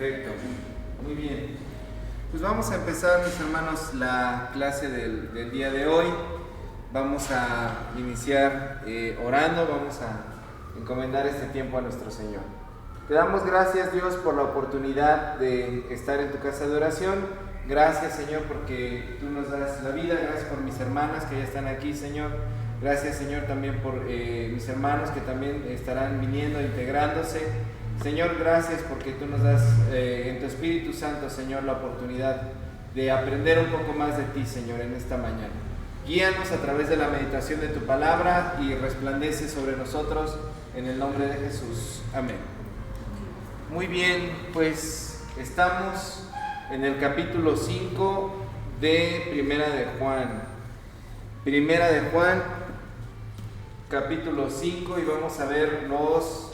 Perfecto, muy bien. Pues vamos a empezar, mis hermanos, la clase del día de hoy. Vamos a iniciar orando, vamos a encomendar este tiempo a nuestro Señor. Te damos gracias, Dios, por la oportunidad de estar en tu casa de oración. Gracias, Señor, porque tú nos das la vida. Gracias por mis hermanas que ya están aquí, Señor. Gracias, Señor, también por mis hermanos que también estarán viniendo, integrándose. Señor, gracias porque tú nos das en tu Espíritu Santo, Señor, la oportunidad de aprender un poco más de ti, Señor, en esta mañana. Guíanos a través de la meditación de tu palabra y resplandece sobre nosotros en el nombre de Jesús. Amén. Muy bien, pues estamos en el capítulo 5 de Primera de Juan. Primera de Juan, capítulo 5, y vamos a ver los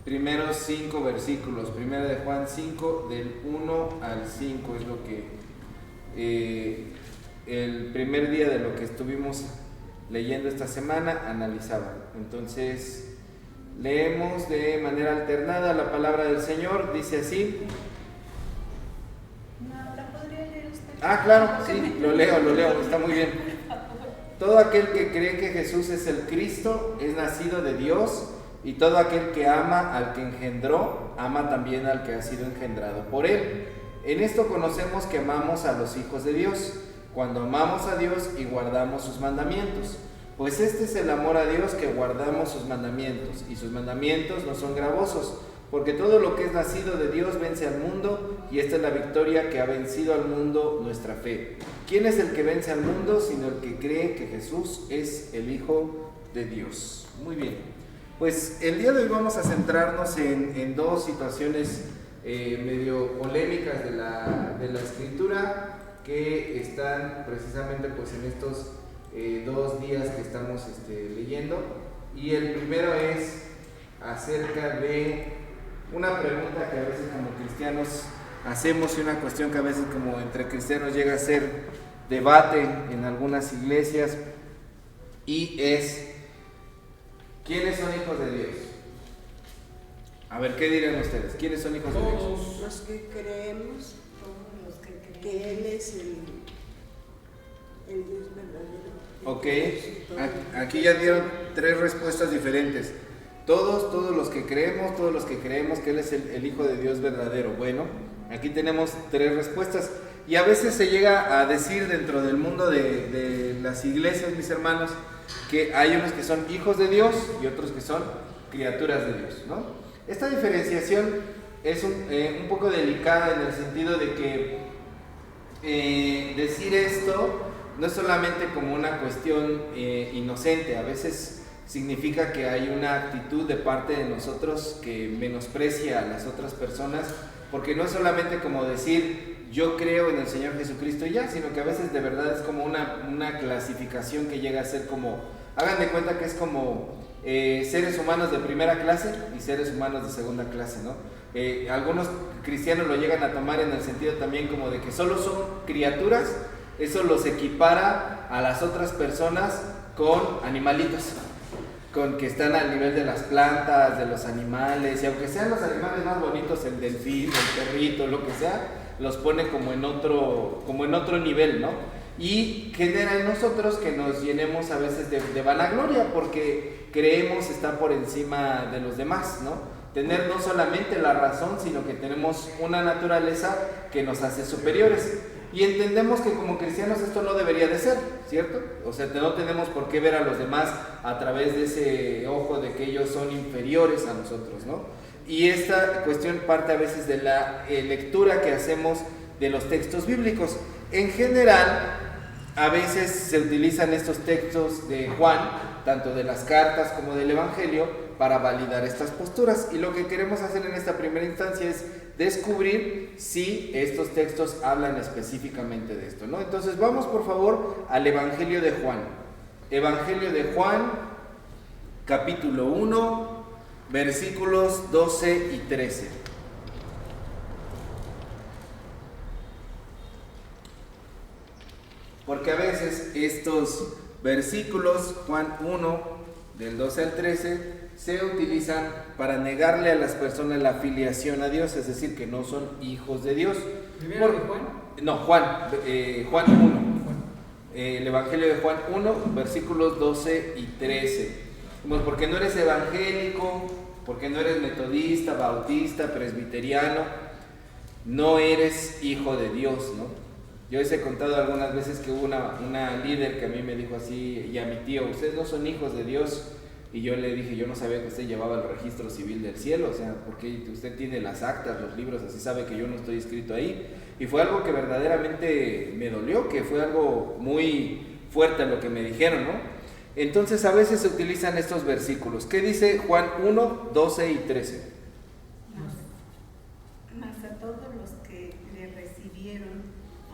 primeros 5 versículos. Primera de Juan 5, del 1 al 5, es lo que el primer día de lo que estuvimos leyendo esta semana analizaba. Entonces, leemos de manera alternada la palabra del Señor. Dice así. ¿La podría leer usted? Ah, claro, sí, lo leo, está muy bien. Todo aquel que cree que Jesús es el Cristo es nacido de Dios, y todo aquel que ama al que engendró, ama también al que ha sido engendrado por él. En esto conocemos que amamos a los hijos de Dios, cuando amamos a Dios y guardamos sus mandamientos. Pues este es el amor a Dios, que guardamos sus mandamientos, y sus mandamientos no son gravosos, porque todo lo que es nacido de Dios vence al mundo, y esta es la victoria que ha vencido al mundo, nuestra fe. ¿Quién es el que vence al mundo, sino el que cree que Jesús es el Hijo de Dios? Muy bien. Pues el día de hoy vamos a centrarnos en dos situaciones medio polémicas de la Escritura, que están precisamente pues en estos 2 días que estamos leyendo. Y el primero es acerca de una pregunta que a veces como cristianos hacemos, y una cuestión que a veces como entre cristianos llega a ser debate en algunas iglesias, y es: ¿quiénes son hijos de Dios? A ver, ¿qué dirán ustedes? ¿Quiénes son hijos de Dios? Todos los que creemos que Él es el Dios verdadero. Ok, aquí ya dieron 3 respuestas diferentes. Todos los que creemos, que Él es el Hijo de Dios verdadero. Bueno, aquí tenemos 3 respuestas. Y a veces se llega a decir dentro del mundo de las iglesias, mis hermanos, que hay unos que son hijos de Dios y otros que son criaturas de Dios, ¿no? Esta diferenciación es un poco delicada, en el sentido de que decir esto no es solamente como una cuestión inocente. A veces significa que hay una actitud de parte de nosotros que menosprecia a las otras personas, porque no es solamente como decir yo creo en el Señor Jesucristo y ya, sino que a veces de verdad es como una clasificación que llega a ser como, hagan de cuenta que es como seres humanos de primera clase y seres humanos de segunda clase, ¿no? Algunos cristianos lo llegan a tomar en el sentido también como de que solo son criaturas. Eso los equipara a las otras personas con animalitos, con que están al nivel de las plantas, de los animales, y aunque sean los animales más bonitos, el delfín, el perrito, lo que sea, los pone como en otro nivel, ¿no? Y genera en nosotros que nos llenemos a veces de vanagloria, porque creemos estar por encima de los demás, ¿no? Tener no solamente la razón, sino que tenemos una naturaleza que nos hace superiores. Y entendemos que como cristianos esto no debería de ser, ¿cierto? O sea, no tenemos por qué ver a los demás a través de ese ojo de que ellos son inferiores a nosotros, ¿no? Y esta cuestión parte a veces de la lectura que hacemos de los textos bíblicos. En general, a veces se utilizan estos textos de Juan, tanto de las cartas como del Evangelio, para validar estas posturas. Y lo que queremos hacer en esta primera instancia es descubrir si estos textos hablan específicamente de esto, ¿no? Entonces vamos por favor al Evangelio de Juan. Evangelio de Juan, capítulo 1, versículos 12 y 13. Porque a veces estos versículos, Juan 1, del 12 al 13, se utilizan para negarle a las personas la filiación a Dios, es decir, que no son hijos de Dios. ¿Primero de Juan? No, Juan 1. El Evangelio de Juan 1, versículos 12 y 13. Pues porque no eres evangélico, porque no eres metodista, bautista, presbiteriano, no eres hijo de Dios, ¿no? Yo les he contado algunas veces que hubo una líder que a mí me dijo así, y a mi tío, ustedes no son hijos de Dios. Y yo le dije, yo no sabía que usted llevaba el registro civil del cielo, o sea, porque usted tiene las actas, los libros, así sabe que yo no estoy escrito ahí. Y fue algo que verdaderamente me dolió, que fue algo muy fuerte lo que me dijeron, ¿no? Entonces a veces se utilizan estos versículos. ¿Qué dice Juan 1, 12 y 13? Mas a todos los que le recibieron,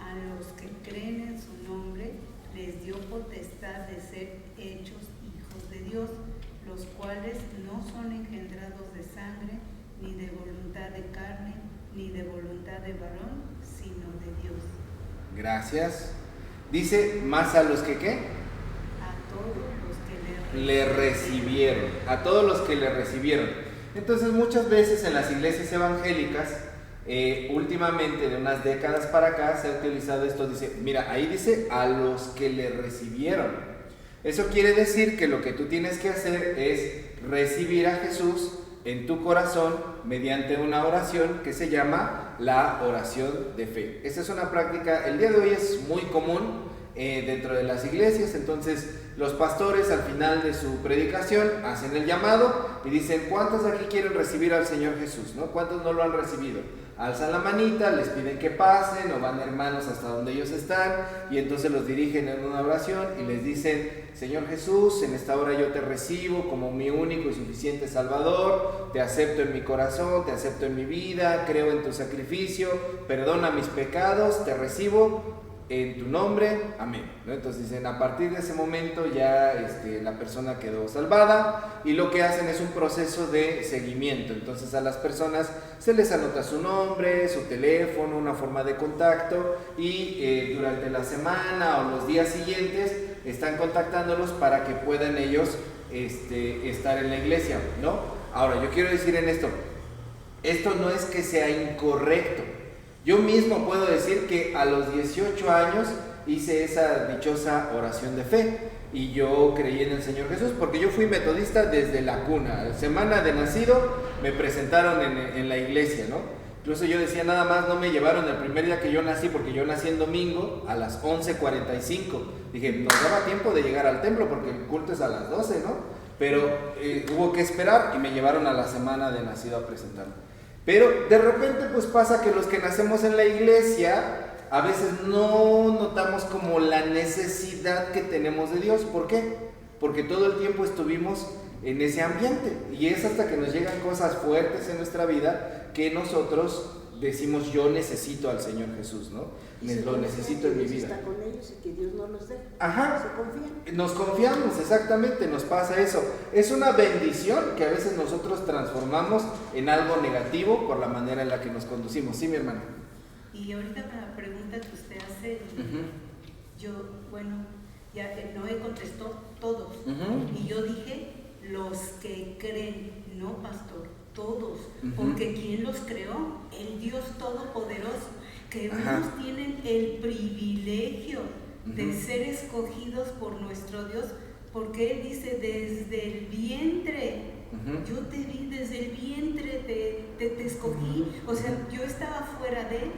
a los que creen en su nombre, les dio potestad de ser hechos hijos de Dios, los cuales no son engendrados de sangre, ni de voluntad de carne, ni de voluntad de varón, sino de Dios. Gracias. Dice, más a los que ¿qué? A todos los que le recibieron. A todos los que le recibieron. Entonces muchas veces en las iglesias evangélicas, últimamente de unas décadas para acá, se ha utilizado esto, dice, mira, ahí dice a los que le recibieron. Eso quiere decir que lo que tú tienes que hacer es recibir a Jesús en tu corazón mediante una oración que se llama la oración de fe. Esa es una práctica, el día de hoy es muy común dentro de las iglesias. Entonces los pastores al final de su predicación hacen el llamado y dicen, ¿cuántos de aquí quieren recibir al Señor Jesús? ¿No? ¿Cuántos no lo han recibido? Alzan la manita, les piden que pasen o van hermanos hasta donde ellos están y entonces los dirigen en una oración y les dicen, Señor Jesús, en esta hora yo te recibo como mi único y suficiente Salvador, te acepto en mi corazón, te acepto en mi vida, creo en tu sacrificio, perdona mis pecados, te recibo en tu nombre, amén, ¿no? Entonces dicen, a partir de ese momento ya la persona quedó salvada y lo que hacen es un proceso de seguimiento. Entonces a las personas se les anota su nombre, su teléfono, una forma de contacto y durante la semana o los días siguientes están contactándolos para que puedan ellos estar en la iglesia, ¿no? Ahora yo quiero decir en esto no es que sea incorrecto. Yo mismo puedo decir que a los 18 años hice esa dichosa oración de fe y yo creí en el Señor Jesús porque yo fui metodista desde la cuna. Semana de nacido me presentaron en la iglesia, ¿no? Incluso yo decía, nada más no me llevaron el primer día que yo nací, porque yo nací en domingo a las 11:45. Dije, nos daba tiempo de llegar al templo porque el culto es a las 12, ¿no? Pero hubo que esperar y me llevaron a la semana de nacido a presentarme. Pero de repente pues pasa que los que nacemos en la iglesia a veces no notamos como la necesidad que tenemos de Dios. ¿Por qué? Porque todo el tiempo estuvimos en ese ambiente y es hasta que nos llegan cosas fuertes en nuestra vida que nosotros decimos, yo necesito al Señor Jesús, ¿no? Lo necesito en mi vida. Está con ellos y que Dios no los deja. Ajá. Se confían. Nos confiamos, exactamente, nos pasa eso. Es una bendición que a veces nosotros transformamos en algo negativo por la manera en la que nos conducimos. Sí, mi hermana. Y ahorita la pregunta que usted hace, yo, bueno, ya Noé contestó todos. Y yo dije, los que creen, no pastor, todos. Porque ¿quién los creó? El Dios Todopoderoso. Que unos tienen el privilegio de ser escogidos por nuestro Dios, porque Él dice, desde el vientre, yo te vi, desde el vientre te escogí, o sea, yo estaba fuera de Él,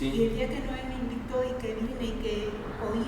y el día que Noé me invitó y que vine y que oí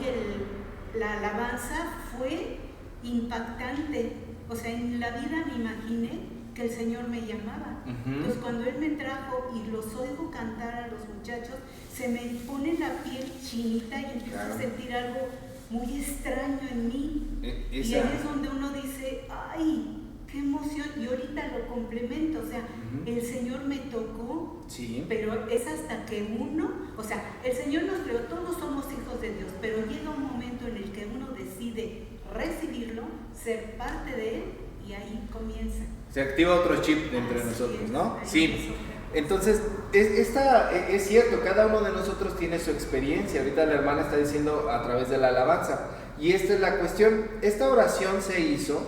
la alabanza, fue impactante, o sea, en la vida me imaginé que el Señor me llamaba. Entonces cuando Él me trajo y los oigo cantar a los muchachos, se me pone la piel chinita y empiezo a sentir algo muy extraño en mí. Y ahí es donde uno dice, ay, qué emoción, y ahorita lo complemento, o sea, el Señor me tocó, pero es hasta que uno, o sea, el Señor nos creó, todos somos hijos de Dios, pero llega un momento en el que uno decide recibirlo, ser parte de Él, y ahí comienza. Se activa otro chip entre nosotros, ¿no? Sí. Entonces, es cierto, cada uno de nosotros tiene su experiencia. Ahorita la hermana está diciendo a través de la alabanza. Y esta es la cuestión. Esta oración se hizo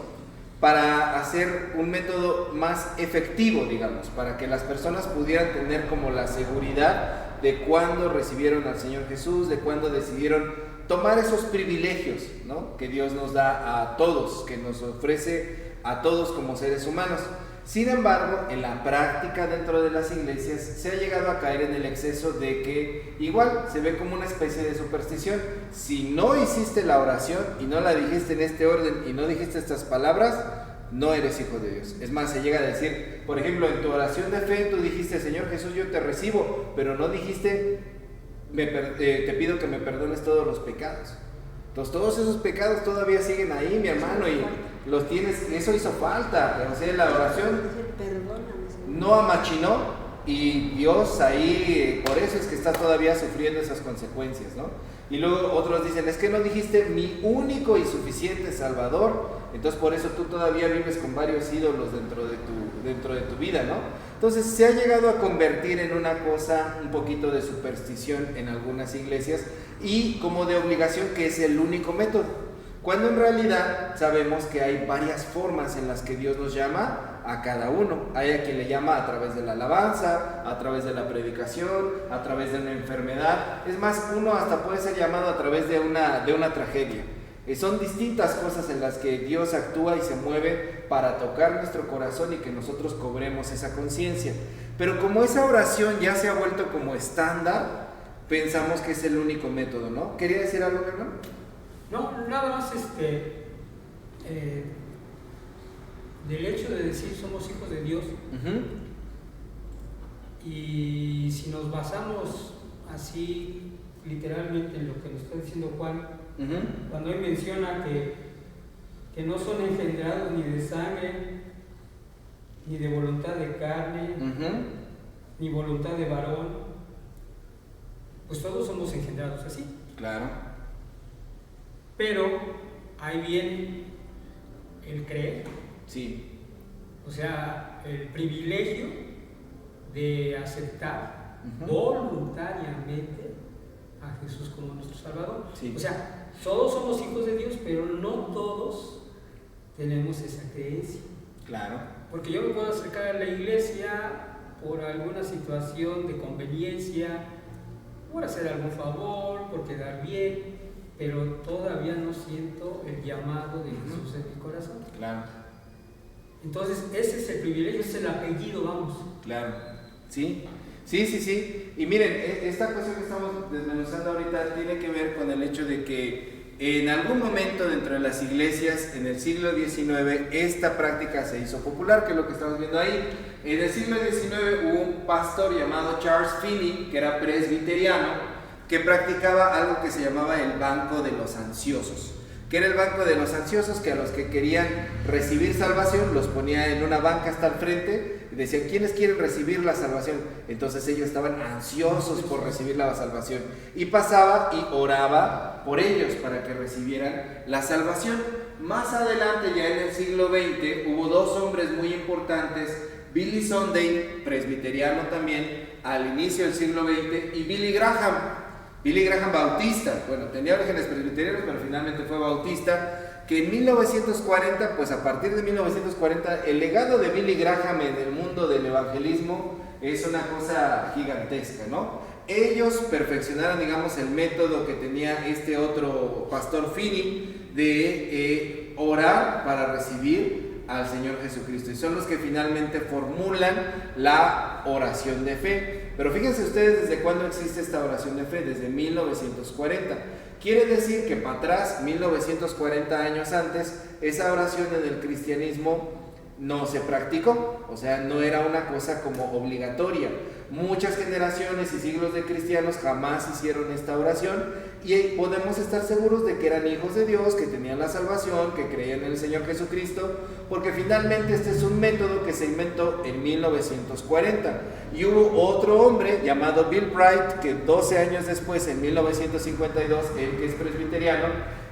para hacer un método más efectivo, digamos, para que las personas pudieran tener como la seguridad de cuándo recibieron al Señor Jesús, de cuándo decidieron tomar esos privilegios, ¿no?, que Dios nos da a todos, que nos ofrece a todos como seres humanos. Sin embargo, en la práctica dentro de las iglesias se ha llegado a caer en el exceso de que igual se ve como una especie de superstición. Si no hiciste la oración y no la dijiste en este orden y no dijiste estas palabras, no eres hijo de Dios. Es más, se llega a decir, por ejemplo, en tu oración de fe tú dijiste: Señor Jesús, yo te recibo, pero no dijiste: te pido que me perdones todos los pecados. Entonces todos esos pecados todavía siguen ahí, mi hermano, y los tienes. Eso hizo falta. O sea, la oración no amachinó, y Dios ahí, por eso es que está todavía sufriendo esas consecuencias, ¿no? Y luego otros dicen: es que no dijiste mi único y suficiente Salvador, entonces por eso tú todavía vives con varios ídolos dentro de tu vida, ¿no? Entonces se ha llegado a convertir en una cosa un poquito de superstición en algunas iglesias, y como de obligación, que es el único método, cuando en realidad sabemos que hay varias formas en las que Dios nos llama a cada uno. Hay a quien le llama a través de la alabanza, a través de la predicación, a través de una enfermedad. Es más, uno hasta puede ser llamado a través de una tragedia. Son distintas cosas en las que Dios actúa y se mueve para tocar nuestro corazón y que nosotros cobremos esa conciencia. Pero como esa oración ya se ha vuelto como estándar, pensamos que es el único método, ¿no? ¿Quería decir algo, hermano? No, nada más del hecho de decir somos hijos de Dios. Y si nos basamos así literalmente en lo que nos está diciendo Juan, cuando él menciona que no son engendrados ni de sangre, ni de voluntad de carne, ni voluntad de varón, pues todos somos engendrados así. Claro. Pero ahí viene el creer. Sí. O sea, el privilegio de aceptar voluntariamente a Jesús como nuestro Salvador. Sí. O sea, todos somos hijos de Dios, pero no todos tenemos esa creencia. Claro. Porque yo me puedo acercar a la iglesia por alguna situación de conveniencia, por hacer algún favor, por quedar bien, pero todavía no siento el llamado de Jesús en mi corazón. Claro. Entonces, ese es el privilegio, ese es el apellido, vamos. Claro. Sí. Y miren, esta cosa que estamos desmenuzando ahorita tiene que ver con el hecho de que en algún momento dentro de las iglesias, en el siglo XIX, esta práctica se hizo popular, que es lo que estamos viendo ahí. En el siglo XIX hubo un pastor llamado Charles Finney, que era presbiteriano, que practicaba algo que se llamaba el banco de los ansiosos. Que era el banco de los ansiosos, que a los que querían recibir salvación los ponía en una banca hasta el frente y decían: ¿quiénes quieren recibir la salvación? Entonces ellos estaban ansiosos por recibir la salvación, y pasaba y oraba por ellos para que recibieran la salvación. Más adelante, ya en el siglo XX, hubo dos hombres muy importantes: Billy Sunday, presbiteriano también, al inicio del siglo XX, y Billy Graham bautista. Bueno, tenía orígenes presbiterianos, pero finalmente fue bautista, que en 1940, pues a partir de 1940, el legado de Billy Graham en el mundo del evangelismo es una cosa gigantesca, ¿no? Ellos perfeccionaron, digamos, el método que tenía este otro pastor Finney de orar para recibir al Señor Jesucristo, y son los que finalmente formulan la oración de fe. Pero fíjense ustedes desde cuándo existe esta oración de fe: desde 1940. Quiere decir que para atrás, 1940 años antes, esa oración en el cristianismo no se practicó, o sea, no era una cosa como obligatoria. Muchas generaciones y siglos de cristianos jamás hicieron esta oración, y podemos estar seguros de que eran hijos de Dios, que tenían la salvación, que creían en el Señor Jesucristo, porque finalmente este es un método que se inventó en 1940. Y hubo otro hombre llamado Bill Bright, que 12 años después, en 1952, él que es presbiteriano,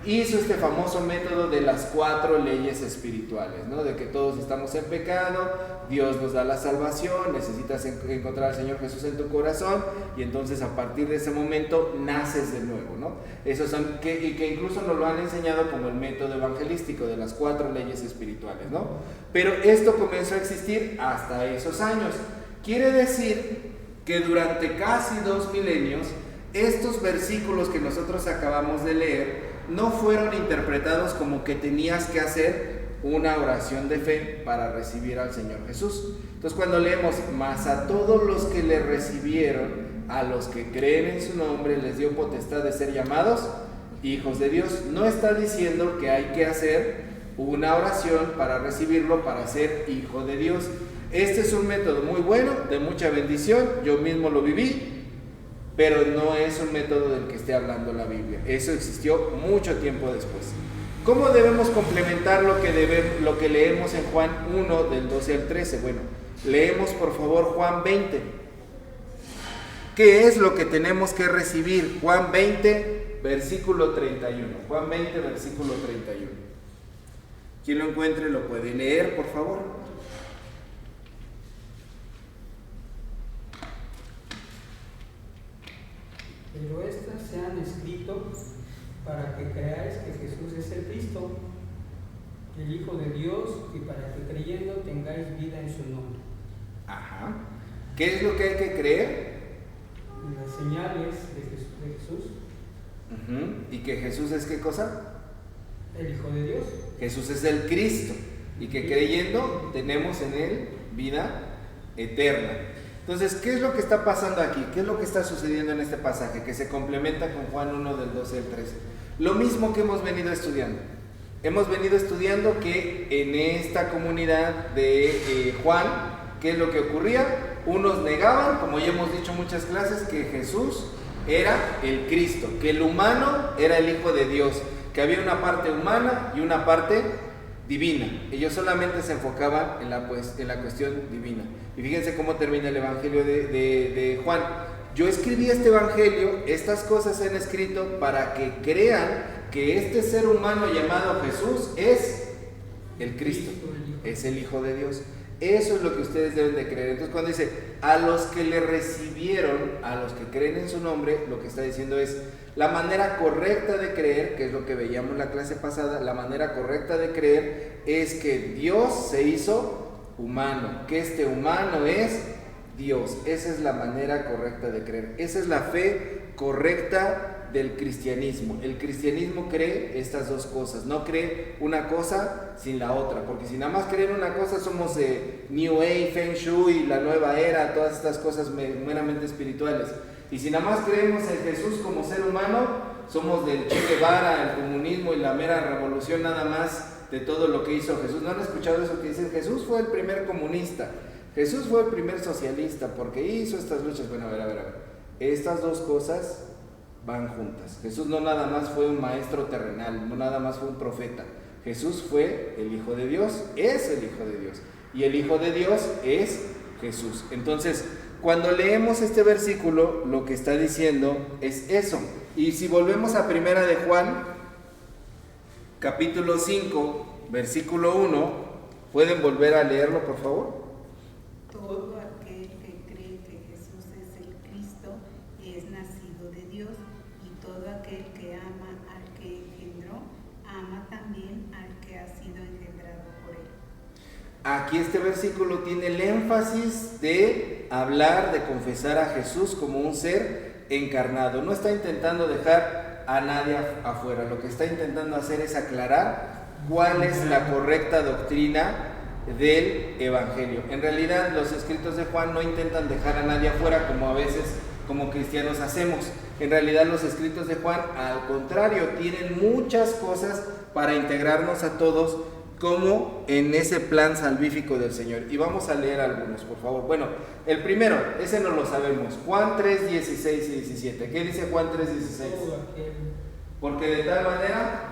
hizo este famoso método de las 4 leyes espirituales, ¿no? De que todos estamos en pecado, Dios nos da la salvación, necesitas encontrar al Señor Jesús en tu corazón, y entonces a partir de ese momento naces de nuevo, ¿no? Esos son, y que incluso nos lo han enseñado como el método evangelístico de las 4 leyes espirituales, ¿no? Pero esto comenzó a existir hasta esos años. Quiere decir que durante casi 2 milenios, estos versículos que nosotros acabamos de leer no fueron interpretados como que tenías que hacer una oración de fe para recibir al Señor Jesús. Entonces, cuando leemos, mas a todos los que le recibieron, a los que creen en su nombre, les dio potestad de ser llamados hijos de Dios, no está diciendo que hay que hacer una oración para recibirlo, para ser hijo de Dios. Este es un método muy bueno, de mucha bendición, yo mismo lo viví, pero no es un método del que esté hablando la Biblia. Eso existió mucho tiempo después. ¿Cómo debemos complementar lo que leemos en Juan 1, del 12 al 13? Bueno, leemos por favor Juan 20. ¿Qué es lo que tenemos que recibir? Juan 20, versículo 31. Juan 20, versículo 31. Quien lo encuentre lo puede leer, por favor. Pero estas se han escrito para que creáis que Jesús es el Cristo, el Hijo de Dios, y para que creyendo tengáis vida en su nombre. Ajá. ¿Qué es lo que hay que creer? Las señales de Jesús. ¿Y que Jesús es qué cosa? El Hijo de Dios. Jesús es el Cristo, y que creyendo tenemos en él vida eterna. Entonces, ¿qué es lo que está pasando aquí? ¿Qué es lo que está sucediendo en este pasaje? Que se complementa con Juan 1 del 12 al 13. Lo mismo que hemos venido estudiando. Hemos venido estudiando que en esta comunidad de Juan, ¿qué es lo que ocurría? Unos negaban, como ya hemos dicho en muchas clases, que Jesús era el Cristo, que el humano era el Hijo de Dios, que había una parte humana y una parte divina. Ellos solamente se enfocaban en la cuestión divina. Y fíjense cómo termina el Evangelio de Juan. Yo escribí este Evangelio, estas cosas se han escrito para que crean que este ser humano llamado Jesús es el Cristo, es el Hijo de Dios. Eso es lo que ustedes deben de creer. Entonces, cuando dice a los que le recibieron, a los que creen en su nombre, lo que está diciendo es la manera correcta de creer, que es lo que veíamos en la clase pasada. La manera correcta de creer es que Dios se hizo humano, que este humano es Dios. Esa es la manera correcta de creer. Esa es la fe correcta del cristianismo. El cristianismo cree estas dos cosas, no cree una cosa sin la otra, porque si nada más creen una cosa somos de New Age, Feng Shui, la nueva era, todas estas cosas meramente espirituales. Y si nada más creemos en Jesús como ser humano, somos del Che Guevara, el comunismo y la mera revolución nada más de todo lo que hizo Jesús. ¿No han escuchado eso que dicen? Jesús fue el primer comunista, Jesús fue el primer socialista porque hizo estas luchas. Bueno, a ver. Estas dos cosas van juntas. Jesús no nada más fue un maestro terrenal, no nada más fue un profeta. Jesús fue el Hijo de Dios, es el Hijo de Dios. Y el Hijo de Dios es Jesús. Entonces, cuando leemos este versículo, lo que está diciendo es eso. Y si volvemos a Primera de Juan, capítulo 5, versículo 1, ¿pueden volver a leerlo, por favor? Todo aquel que cree que Jesús es el Cristo es nacido de Dios, y todo aquel que ama al que engendró, ama también al que ha sido engendrado por él. Aquí este versículo tiene el énfasis de hablar, de confesar a Jesús como un ser encarnado. No está intentando dejar a nadie afuera, lo que está intentando hacer es aclarar cuál es la correcta doctrina del Evangelio. En realidad los escritos de Juan no intentan dejar a nadie afuera como a veces como cristianos hacemos. En realidad los escritos de Juan, al contrario, tienen muchas cosas para integrarnos a todos como en ese plan salvífico del Señor. Y vamos a leer algunos, por favor. Bueno, el primero, ese no lo sabemos, Juan 3, 16 y 17. ¿Qué dice Juan 3, 16? Porque de tal manera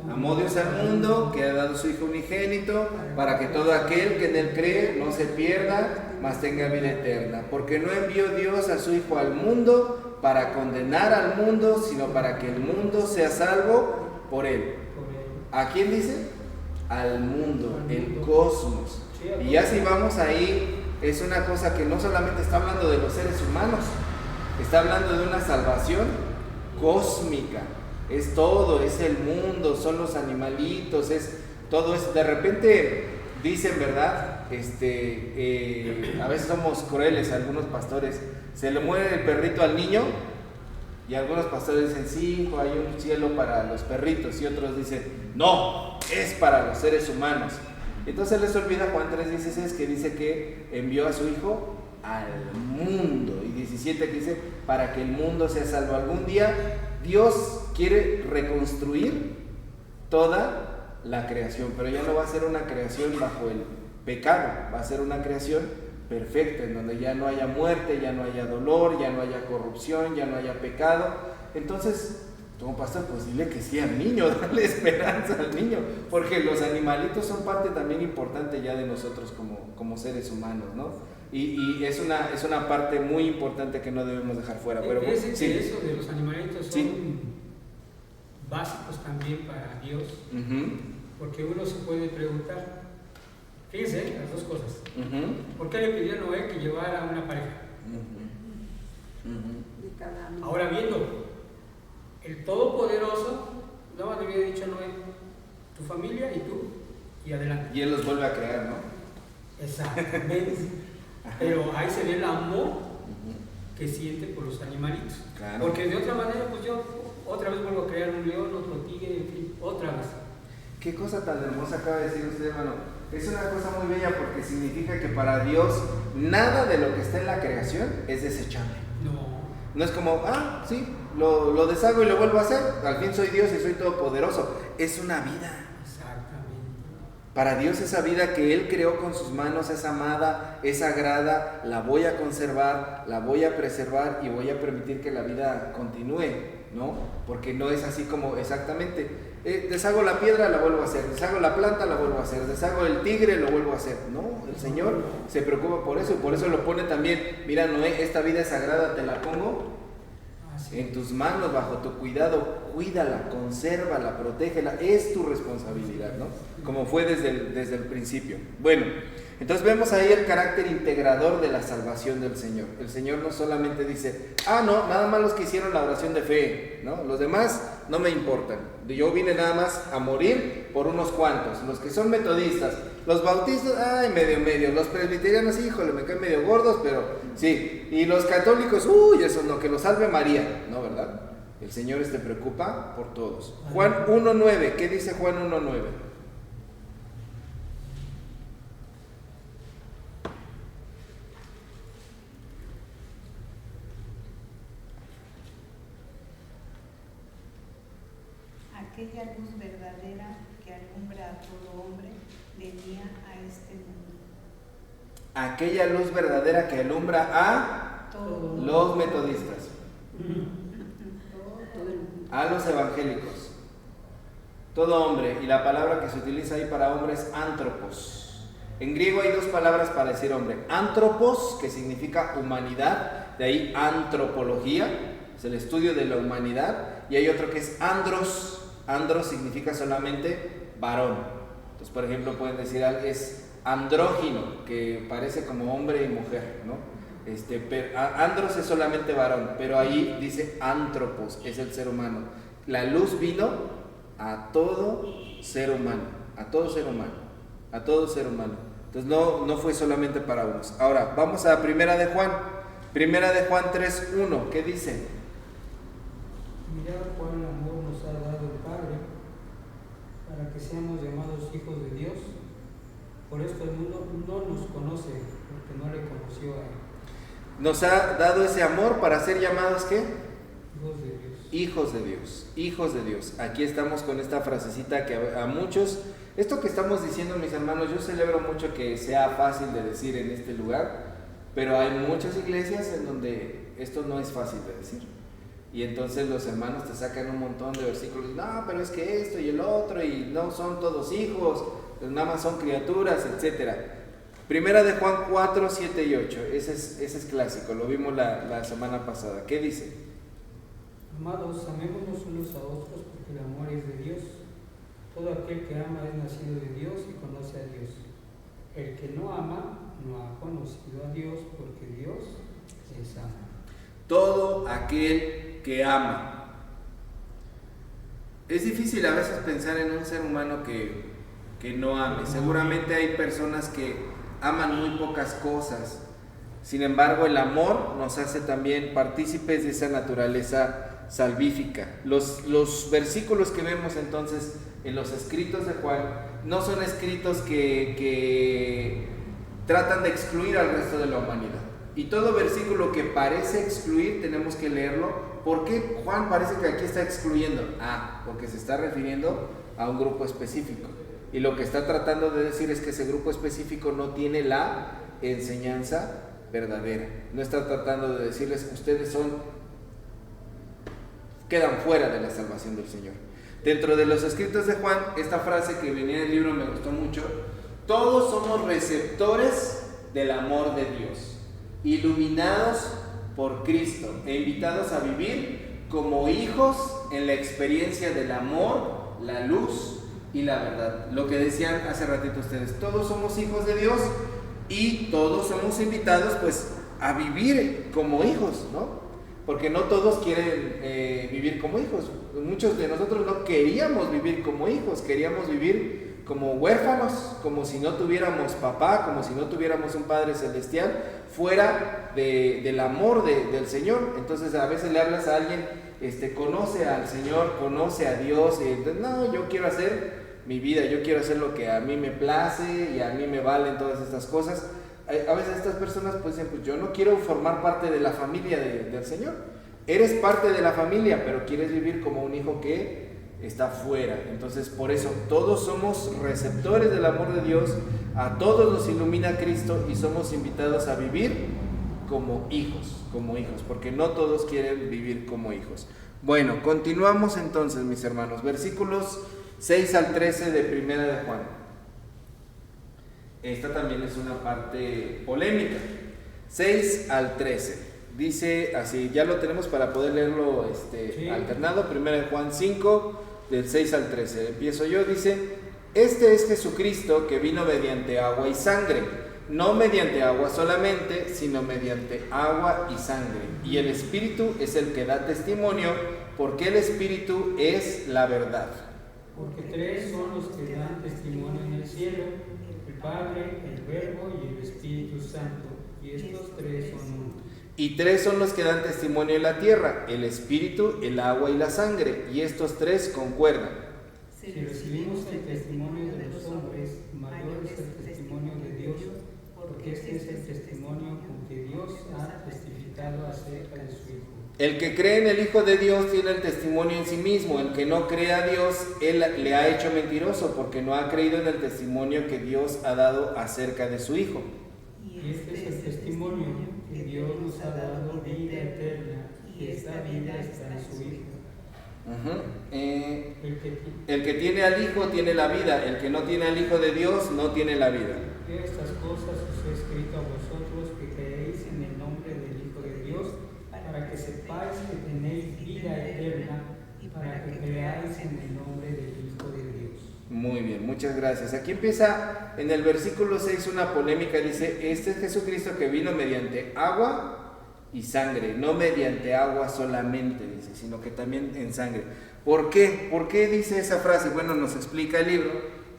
amó Dios al mundo, que ha dado su Hijo unigénito, para que todo aquel que en él cree no se pierda, mas tenga vida eterna. Porque no envió Dios a su Hijo al mundo para condenar al mundo, sino para que el mundo sea salvo por Él. ¿A quién dice? Al mundo, el cosmos. Y ya si vamos ahí, es una cosa que no solamente está hablando de los seres humanos, está hablando de una salvación cósmica. Es todo, es el mundo, son los animalitos, es todo eso. De repente dicen, ¿verdad? A veces somos crueles, algunos pastores, se le muere el perrito al niño, y algunos pastores dicen, sí, hay un cielo para los perritos, y otros dicen, no, es para los seres humanos. Entonces les olvida Juan 3:16, que dice que envió a su Hijo al mundo, y 17 que dice, para que el mundo sea salvo. Algún día Dios quiere reconstruir toda la creación, pero ya no va a ser una creación bajo el pecado, va a ser una creación perfecta, en donde ya no haya muerte, ya no haya dolor, ya no haya corrupción, ya no haya pecado. Entonces, como pastor, pues dile que sí al niño, dale esperanza al niño, porque los animalitos son parte también importante ya de nosotros como seres humanos, ¿no? Y es una parte muy importante que no debemos dejar fuera. Pero sí, eso de los animalitos son básicos también para Dios, porque uno se puede preguntar, fíjense las dos cosas, ¿por qué le pidió a Noé que llevara una pareja? Ahora viendo, el Todopoderoso no le había dicho a Noé, tu familia y tú, y adelante. Y él los vuelve a crear, ¿no? Exactamente. Pero ahí se ve el amor que siente por los animalitos. Claro. Porque de otra manera, pues yo otra vez vuelvo a crear un león, otro tigre, en fin, otra vez. Qué cosa tan hermosa acaba de decir usted, hermano. Es una cosa muy bella, porque significa que para Dios nada de lo que está en la creación es desechable. No es como, sí, lo deshago y lo vuelvo a hacer. Al fin soy Dios y soy todopoderoso. Es una vida. Para Dios esa vida que Él creó con sus manos es amada, es sagrada, la voy a conservar, la voy a preservar y voy a permitir que la vida continúe, ¿no? Porque no es así como exactamente, deshago la piedra, la vuelvo a hacer, deshago la planta, la vuelvo a hacer, deshago el tigre, lo vuelvo a hacer. No, el Señor se preocupa por eso, y por eso lo pone también, mira Noé, esta vida es sagrada, te la pongo en tus manos, bajo tu cuidado, cuídala, consérvala, protégela, es tu responsabilidad, ¿no? Como fue desde el principio. Bueno, entonces vemos ahí el carácter integrador de la salvación del Señor. El Señor no solamente dice, no, nada más los que hicieron la oración de fe, ¿no? Los demás no me importan. Yo vine nada más a morir por unos cuantos. Los que son metodistas, los bautistas, medio. Los presbiterianos, híjole, me caen medio gordos, pero sí. Y los católicos, eso no, que los salve María, ¿no, verdad? El Señor te preocupa por todos. Juan 1:9, ¿qué dice Juan 1:9? Aquella luz verdadera que alumbra a todo hombre venía a este mundo. Aquella luz verdadera que alumbra a los metodistas, a los evangélicos, todo hombre, y la palabra que se utiliza ahí para hombre es antropos. En griego hay dos palabras para decir hombre: antropos, que significa humanidad, de ahí antropología, es el estudio de la humanidad, y hay otro que es andros. Andros significa solamente varón. Entonces, por ejemplo, pueden decir es andrógino, que parece como hombre y mujer, ¿no? Andros es solamente varón, pero ahí dice antropos, es el ser humano. La luz vino a todo ser humano, a todo ser humano, a todo ser humano. Entonces no fue solamente para unos. Ahora, vamos a Primera de Juan 3:1, ¿qué dice? Mirad cuán amor nos ha dado el Padre para que seamos llamados hijos de Dios. Por esto el mundo no nos conoce, porque no le conoció a Él. Nos ha dado ese amor para ser llamados, ¿qué? Hijos de Dios. Hijos de Dios, hijos de Dios. Aquí estamos con esta frasecita que a muchos, esto que estamos diciendo, mis hermanos, yo celebro mucho que sea fácil de decir en este lugar, pero hay muchas iglesias en donde esto no es fácil de decir. Y entonces los hermanos te sacan un montón de versículos, no, pero es que esto y el otro, y no son todos hijos, pues nada más son criaturas, etc. Primera de Juan 4, 7 y 8, ese es clásico, lo vimos la semana pasada. ¿Qué dice? Amados, amémonos unos a otros porque el amor es de Dios. Todo aquel que ama es nacido de Dios y conoce a Dios. El que no ama no ha conocido a Dios porque Dios es amor. Todo aquel que ama. Es difícil a veces pensar en un ser humano que no ame. Seguramente hay personas que aman muy pocas cosas. Sin embargo, el amor nos hace también partícipes de esa naturaleza salvífica. Los versículos que vemos entonces en los escritos de Juan no son escritos que tratan de excluir al resto de la humanidad. Y todo versículo que parece excluir tenemos que leerlo. ¿Por qué Juan parece que aquí está excluyendo? Porque se está refiriendo a un grupo específico. Y lo que está tratando de decir es que ese grupo específico no tiene la enseñanza verdadera. No está tratando de decirles que ustedes quedan fuera de la salvación del Señor. Dentro de los escritos de Juan, esta frase que venía en el libro me gustó mucho: todos somos receptores del amor de Dios, iluminados por Cristo e invitados a vivir como hijos en la experiencia del amor, la luz y la verdad. Lo que decían hace ratito ustedes, todos somos hijos de Dios y todos somos invitados pues a vivir como hijos, ¿no? Porque no todos quieren vivir como hijos. Muchos de nosotros no queríamos vivir como hijos, queríamos vivir como huérfanos, como si no tuviéramos papá, como si no tuviéramos un Padre Celestial, fuera del amor del Señor. Entonces a veces le hablas a alguien, conoce al Señor, conoce a Dios, y entonces, no, yo quiero hacer mi vida, yo quiero hacer lo que a mí me place y a mí me valen todas estas cosas. A veces estas personas pues dicen, pues yo no quiero formar parte de la familia del Señor. Eres parte de la familia, pero quieres vivir como un hijo que está fuera. Entonces por eso todos somos receptores del amor de Dios, a todos nos ilumina Cristo y somos invitados a vivir como hijos, porque no todos quieren vivir como hijos. Bueno, continuamos entonces, mis hermanos, versículos 6 al 13 de Primera de Juan. Esta también es una parte polémica. 6 al 13. Dice así, ya lo tenemos para poder leerlo sí, alternado. Primera de Juan 5, del 6 al 13. Empiezo yo, dice: este es Jesucristo que vino mediante agua y sangre, no mediante agua solamente, sino mediante agua y sangre. Y el Espíritu es el que da testimonio, porque el Espíritu es la verdad. Porque tres son los que dan testimonio en el cielo: el Padre, el Verbo y el Espíritu Santo. Y estos tres son uno. Y tres son los que dan testimonio en la tierra: el Espíritu, el agua y la sangre. Y estos tres concuerdan. Si recibimos el testimonio de los hombres, mayor es el testimonio de Dios, porque este es el testimonio con que Dios ha testificado acerca de su Hijo. El que cree en el Hijo de Dios tiene el testimonio en sí mismo. El que no cree a Dios, él le ha hecho mentiroso, porque no ha creído en el testimonio que Dios ha dado acerca de su Hijo. Y este es el testimonio, que Dios nos ha dado vida eterna, y esta vida está en su Hijo. El que tiene al Hijo tiene la vida, el que no tiene al Hijo de Dios no tiene la vida. Estas cosas os he escrito a vosotros que creéis en el nombre del Hijo de Dios, para que sepáis que tenéis vida eterna y para que creáis en el nombre del Hijo de Dios. Muy bien, muchas gracias. Aquí empieza en el versículo 6 una polémica. Dice: este es Jesucristo que vino mediante agua y sangre, no mediante agua solamente, dice, sino que también en sangre. ¿Por qué? ¿Por qué dice esa frase? Bueno, nos explica el libro,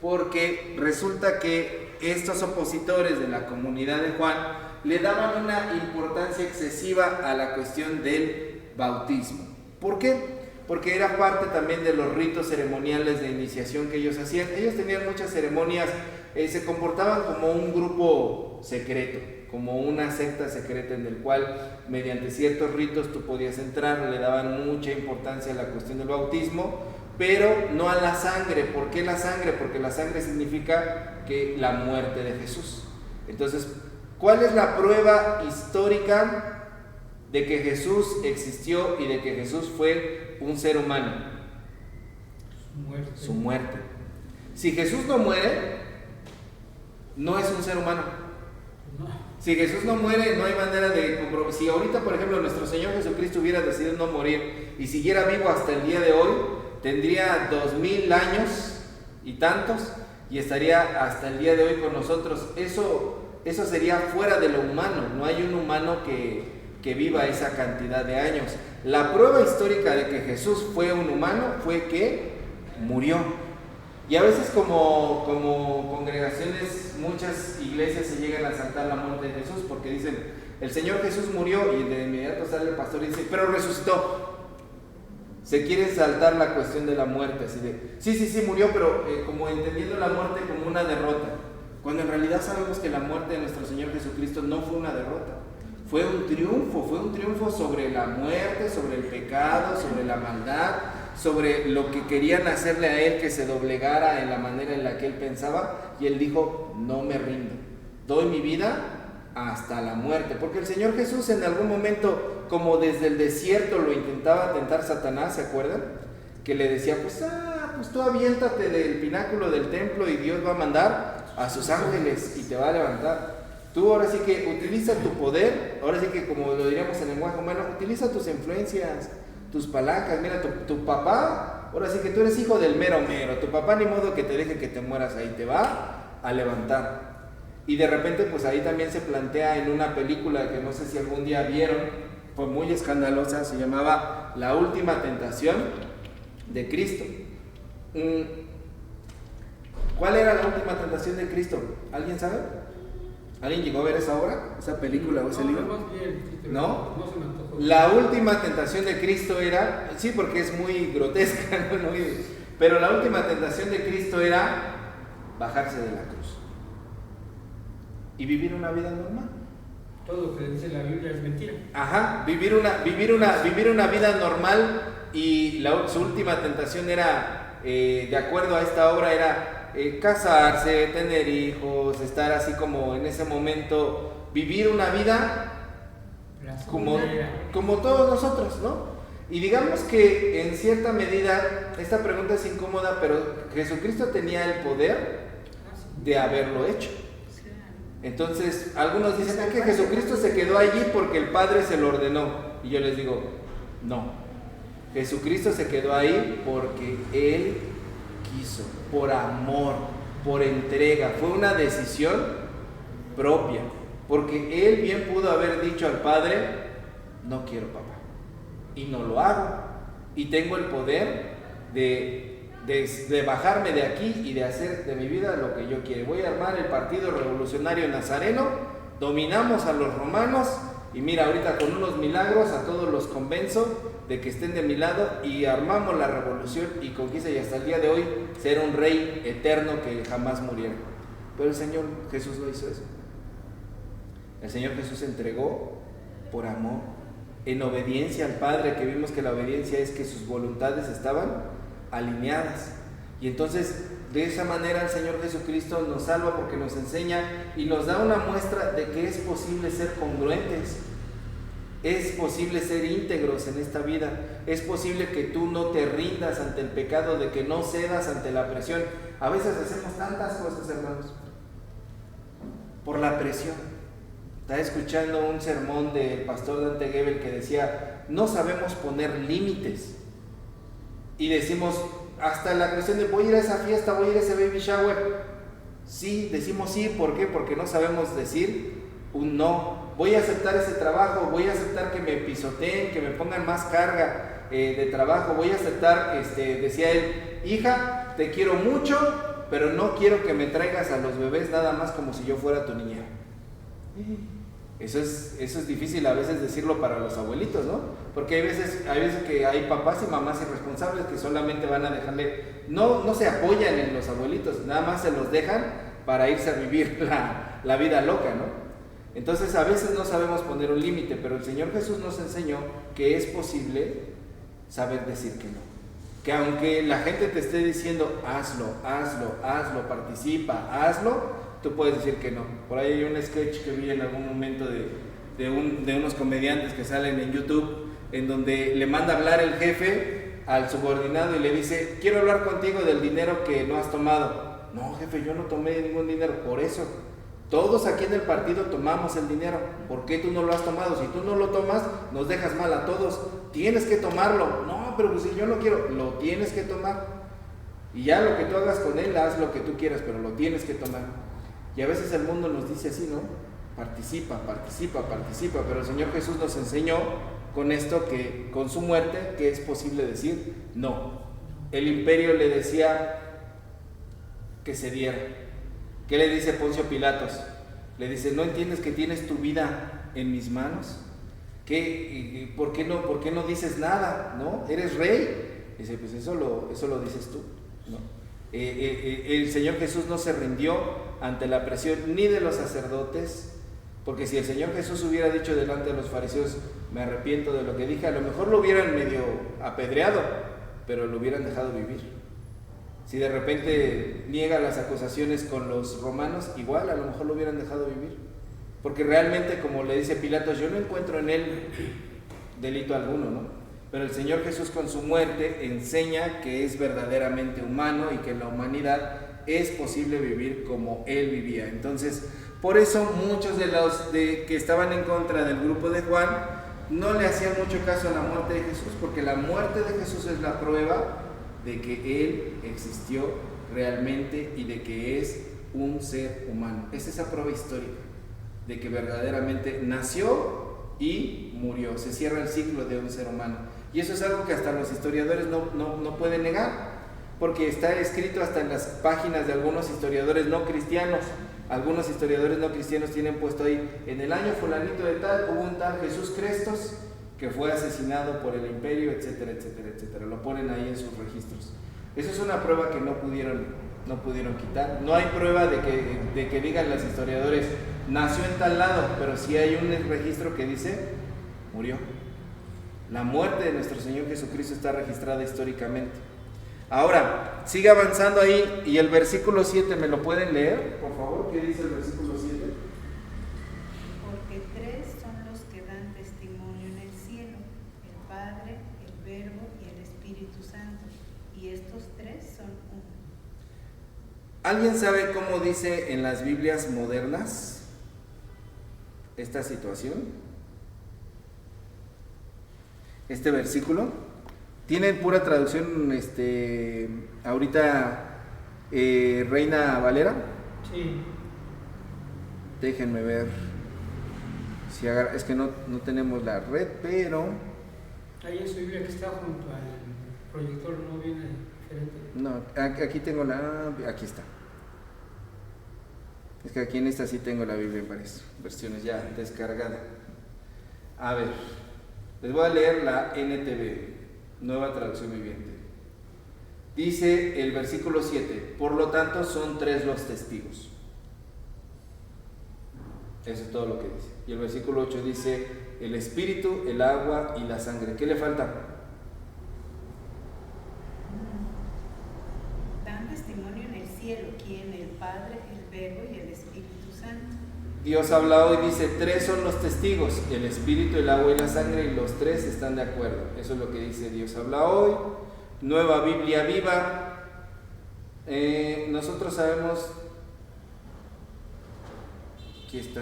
porque resulta que estos opositores de la comunidad de Juan le daban una importancia excesiva a la cuestión del bautismo. ¿Por qué? Porque era parte también de los ritos ceremoniales de iniciación que ellos hacían. Ellos tenían muchas ceremonias, se comportaban como un grupo secreto, como una secta secreta en el cual mediante ciertos ritos tú podías entrar. Le daban mucha importancia a la cuestión del bautismo, pero no a la sangre. ¿Por qué la sangre? Porque la sangre significa que la muerte de Jesús. Entonces, ¿cuál es la prueba histórica de que Jesús existió y de que Jesús fue un ser humano? Su muerte. Si Jesús no muere, no es un ser humano. No. Si Jesús no muere, no hay manera de comprobar. Si ahorita, por ejemplo, nuestro Señor Jesucristo hubiera decidido no morir y siguiera vivo hasta el día de hoy, tendría 2000 años y tantos y estaría hasta el día de hoy con nosotros. Eso sería fuera de lo humano. No hay un humano que viva esa cantidad de años. La prueba histórica de que Jesús fue un humano fue que murió. Y a veces como congregaciones, muchas iglesias se llegan a saltar la muerte de Jesús porque dicen, el Señor Jesús murió, y de inmediato sale el pastor y dice, pero resucitó. Se quiere saltar la cuestión de la muerte, así de, sí murió, pero como entendiendo la muerte como una derrota, cuando en realidad sabemos que la muerte de nuestro Señor Jesucristo no fue una derrota, fue un triunfo sobre la muerte, sobre el pecado, sobre la maldad, sobre lo que querían hacerle a él, que se doblegara en la manera en la que él pensaba, y él dijo, no me rindo, doy mi vida hasta la muerte, porque el Señor Jesús en algún momento, como desde el desierto lo intentaba tentar Satanás, ¿se acuerdan? Que le decía, pues tú aviéntate del pináculo del templo y Dios va a mandar a sus ángeles y te va a levantar. Tú ahora sí que utiliza tu poder, ahora sí que como lo diríamos en lenguaje humano, utiliza tus influencias, tus palancas. Mira, tu papá, ahora sí que tú eres hijo del mero, tu papá ni modo que te deje que te mueras ahí, te va a levantar. Y de repente pues ahí también se plantea en una película que no sé si algún día vieron, fue muy escandalosa, se llamaba La Última Tentación de Cristo. ¿Cuál era la última tentación de Cristo? ¿Alguien sabe? ¿Alguien llegó a ver esa obra, esa película o ese libro? ¿No? La última tentación de Cristo era, sí, porque es muy grotesca, ¿no? Pero la última tentación de Cristo era bajarse de la cruz y vivir una vida normal. Todo lo que dice la Biblia es mentira. Ajá, vivir una vida normal, y su última tentación era, de acuerdo a esta obra, era casarse, tener hijos, estar así como en ese momento, vivir una vida como todos nosotros, ¿no? Y digamos que en cierta medida esta pregunta es incómoda, pero Jesucristo tenía el poder de haberlo hecho. Entonces algunos dicen que Jesucristo se quedó allí porque el Padre se lo ordenó, y yo les digo, no, Jesucristo se quedó ahí porque Él quiso, por amor, por entrega. Fue una decisión propia, porque Él bien pudo haber dicho al Padre, no quiero, papá, y no lo hago, y tengo el poder de bajarme de aquí y de hacer de mi vida lo que yo quiero. Voy a armar el Partido Revolucionario Nazareno, dominamos a los romanos, y mira, ahorita con unos milagros a todos los convenzo de que estén de mi lado, y armamos la revolución y conquista, y hasta el día de hoy ser un rey eterno que jamás muriera. Pero el Señor Jesús no hizo eso. El Señor Jesús se entregó por amor, en obediencia al Padre, que vimos que la obediencia es que sus voluntades estaban alineadas. Y entonces de esa manera el Señor Jesucristo nos salva, porque nos enseña y nos da una muestra de que es posible ser congruentes. Es posible ser íntegros en esta vida. Es posible que tú no te rindas ante el pecado, de que no cedas ante la presión. A veces hacemos tantas cosas, hermanos, por la presión. Estaba escuchando un sermón del pastor Dante Gebel que decía, no sabemos poner límites. Y decimos, hasta la cuestión de voy a ir a esa fiesta, voy a ir a ese baby shower. Sí, decimos sí, ¿por qué? Porque no sabemos decir un no. Voy a aceptar ese trabajo, voy a aceptar que me pisoteen, que me pongan más carga de trabajo, voy a aceptar, decía él, hija, te quiero mucho, pero no quiero que me traigas a los bebés nada más como si yo fuera tu niña. Eso es difícil a veces decirlo para los abuelitos, ¿no? Porque hay veces que hay papás y mamás irresponsables que solamente van a dejarle, no se apoyan en los abuelitos, nada más se los dejan para irse a vivir la vida loca, ¿no? Entonces a veces no sabemos poner un límite, pero el Señor Jesús nos enseñó que es posible saber decir que no. Que aunque la gente te esté diciendo hazlo, participa, hazlo, tú puedes decir que no. Por ahí hay un sketch que vi en algún momento de unos comediantes que salen en YouTube, en donde le manda hablar el jefe al subordinado y le dice, quiero hablar contigo del dinero que no has tomado. No, jefe, yo no tomé ningún dinero. Por eso, Todos aquí en el partido tomamos el dinero. ¿Por qué tú no lo has tomado? Si tú no lo tomas, nos dejas mal a todos. Tienes que tomarlo. No, pero pues si yo no quiero, lo tienes que tomar. Y ya lo que tú hagas con él, haz lo que tú quieras, pero lo tienes que tomar. Y a veces el mundo nos dice así, ¿no? Participa, participa, participa. Pero el Señor Jesús nos enseñó con esto, que con su muerte, que es posible decir no. El imperio le decía que se diera. ¿Qué le dice Poncio Pilatos? Le dice, ¿no entiendes que tienes tu vida en mis manos? ¿Por qué no dices nada? ¿No? ¿Eres rey? Dice, pues eso lo dices tú, ¿no? El Señor Jesús no se rindió ante la presión ni de los sacerdotes, porque si el Señor Jesús hubiera dicho delante de los fariseos, me arrepiento de lo que dije, a lo mejor lo hubieran medio apedreado, pero lo hubieran dejado vivir. Si de repente niega las acusaciones con los romanos, igual a lo mejor lo hubieran dejado vivir. Porque realmente, como le dice Pilatos, yo no encuentro en él delito alguno, ¿no? Pero el Señor Jesús con su muerte enseña que es verdaderamente humano y que en la humanidad es posible vivir como él vivía. Entonces, por eso muchos de los que estaban en contra del grupo de Juan no le hacían mucho caso a la muerte de Jesús, porque la muerte de Jesús es la prueba de que Él existió realmente y de que es un ser humano. Es esa prueba histórica de que verdaderamente nació y murió. Se cierra el ciclo de un ser humano. Y eso es algo que hasta los historiadores no pueden negar, porque está escrito hasta en las páginas de algunos historiadores no cristianos. Algunos historiadores no cristianos tienen puesto ahí, en el año fulanito de tal, hubo un tal Jesús Crestos que fue asesinado por el imperio, etcétera, etcétera, etcétera. Lo ponen ahí en sus registros. Eso es una prueba que no pudieron quitar. No hay prueba de que digan los historiadores, nació en tal lado, pero sí hay un registro que dice, murió. La muerte de nuestro Señor Jesucristo está registrada históricamente. Ahora, sigue avanzando ahí, y el versículo 7, ¿me lo pueden leer, por favor? ¿Qué dice el versículo 7? Porque tres son los que dan testimonio en el cielo, el Padre, el Verbo y el Espíritu Santo, y estos tres son uno. ¿Alguien sabe cómo dice en las Biblias modernas esta situación? Este versículo tiene pura traducción ahorita Reina Valera. Sí. Déjenme ver si es que no tenemos la red, pero Ahí en su Biblia que está junto al proyector no viene diferente. no, aquí tengo aquí está. Es que aquí en esta sí tengo la Biblia en varias versiones ya descargada. A ver, les voy a leer la NTV, Nueva Traducción Viviente. Dice el versículo 7, por lo tanto son tres los testigos. Eso es todo lo que dice. Y el versículo 8 dice, el espíritu, el agua y la sangre. ¿Qué le falta? Dan testimonio en el cielo, ¿quién? El Padre, el Verbo y el Espíritu Santo. Dios habla hoy, dice, tres son los testigos, el espíritu, el agua y la sangre, y los tres están de acuerdo. Eso es lo que dice Dios habla hoy. Nueva Biblia Viva. Nosotros sabemos, aquí está,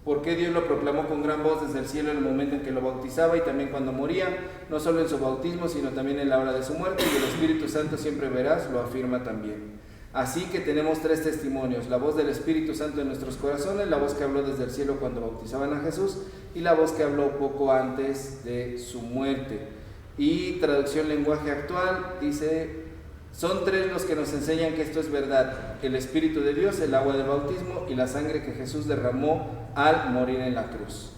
por qué Dios lo proclamó con gran voz desde el cielo en el momento en que lo bautizaba y también cuando moría, no solo en su bautismo, sino también en la hora de su muerte, y el Espíritu Santo siempre verás, lo afirma también. Así que tenemos tres testimonios, la voz del Espíritu Santo en nuestros corazones, la voz que habló desde el cielo cuando bautizaban a Jesús y la voz que habló poco antes de su muerte. Y traducción lenguaje actual dice, son tres los que nos enseñan que esto es verdad, el Espíritu de Dios, el agua del bautismo y la sangre que Jesús derramó al morir en la cruz.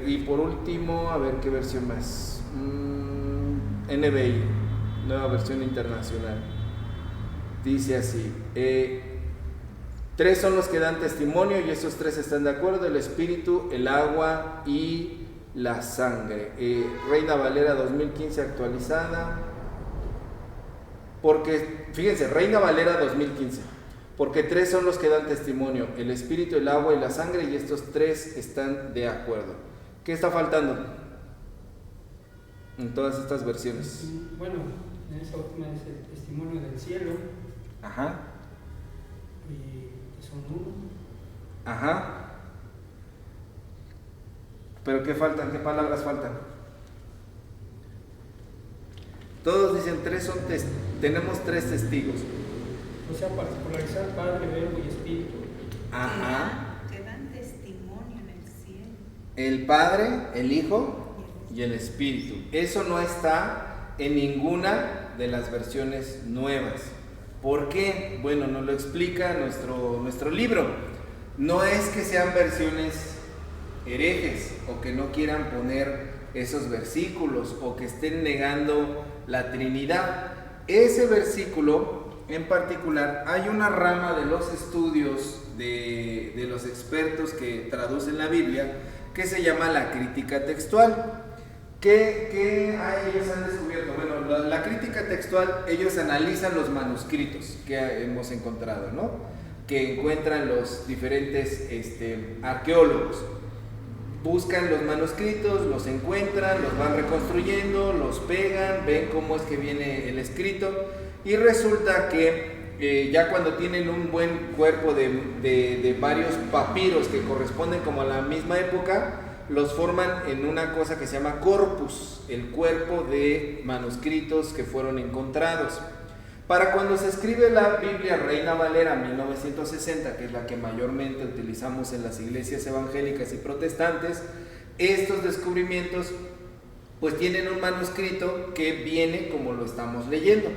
Y por último, a ver qué versión más, NBI, Nueva Versión Internacional. Dice así, tres son los que dan testimonio y esos tres están de acuerdo, el espíritu, el agua y la sangre. Reina Valera 2015 actualizada, porque, fíjense, Reina Valera 2015, porque tres son los que dan testimonio, el espíritu, el agua y la sangre, y estos tres están de acuerdo. ¿Qué está faltando en todas estas versiones? Bueno, en esa última es el testimonio del cielo. Ajá. Y son uno. Ajá. ¿Pero qué faltan? ¿Qué palabras faltan? Todos dicen tenemos tres testigos. O sea, particularizar Padre, Verbo y Espíritu. Ajá. Que dan testimonio en el cielo. El Padre, el Hijo y el Espíritu. Eso no está en ninguna de las versiones nuevas. ¿Por qué? Bueno, nos lo explica nuestro libro. No es que sean versiones herejes o que no quieran poner esos versículos o que estén negando la Trinidad. Ese versículo en particular, hay una rama de los estudios de los expertos que traducen la Biblia que se llama la crítica textual. ¿Qué ellos han descubierto? Bueno, la crítica textual, ellos analizan los manuscritos que hemos encontrado, ¿no? Que encuentran los diferentes arqueólogos. Buscan los manuscritos, los encuentran, los van reconstruyendo, los pegan, ven cómo es que viene el escrito y resulta que ya cuando tienen un buen cuerpo de varios papiros que corresponden como a la misma época, los forman en una cosa que se llama corpus, el cuerpo de manuscritos que fueron encontrados. Para cuando se escribe la Biblia Reina Valera 1960, que es la que mayormente utilizamos en las iglesias evangélicas y protestantes, estos descubrimientos pues tienen un manuscrito que viene como lo estamos leyendo.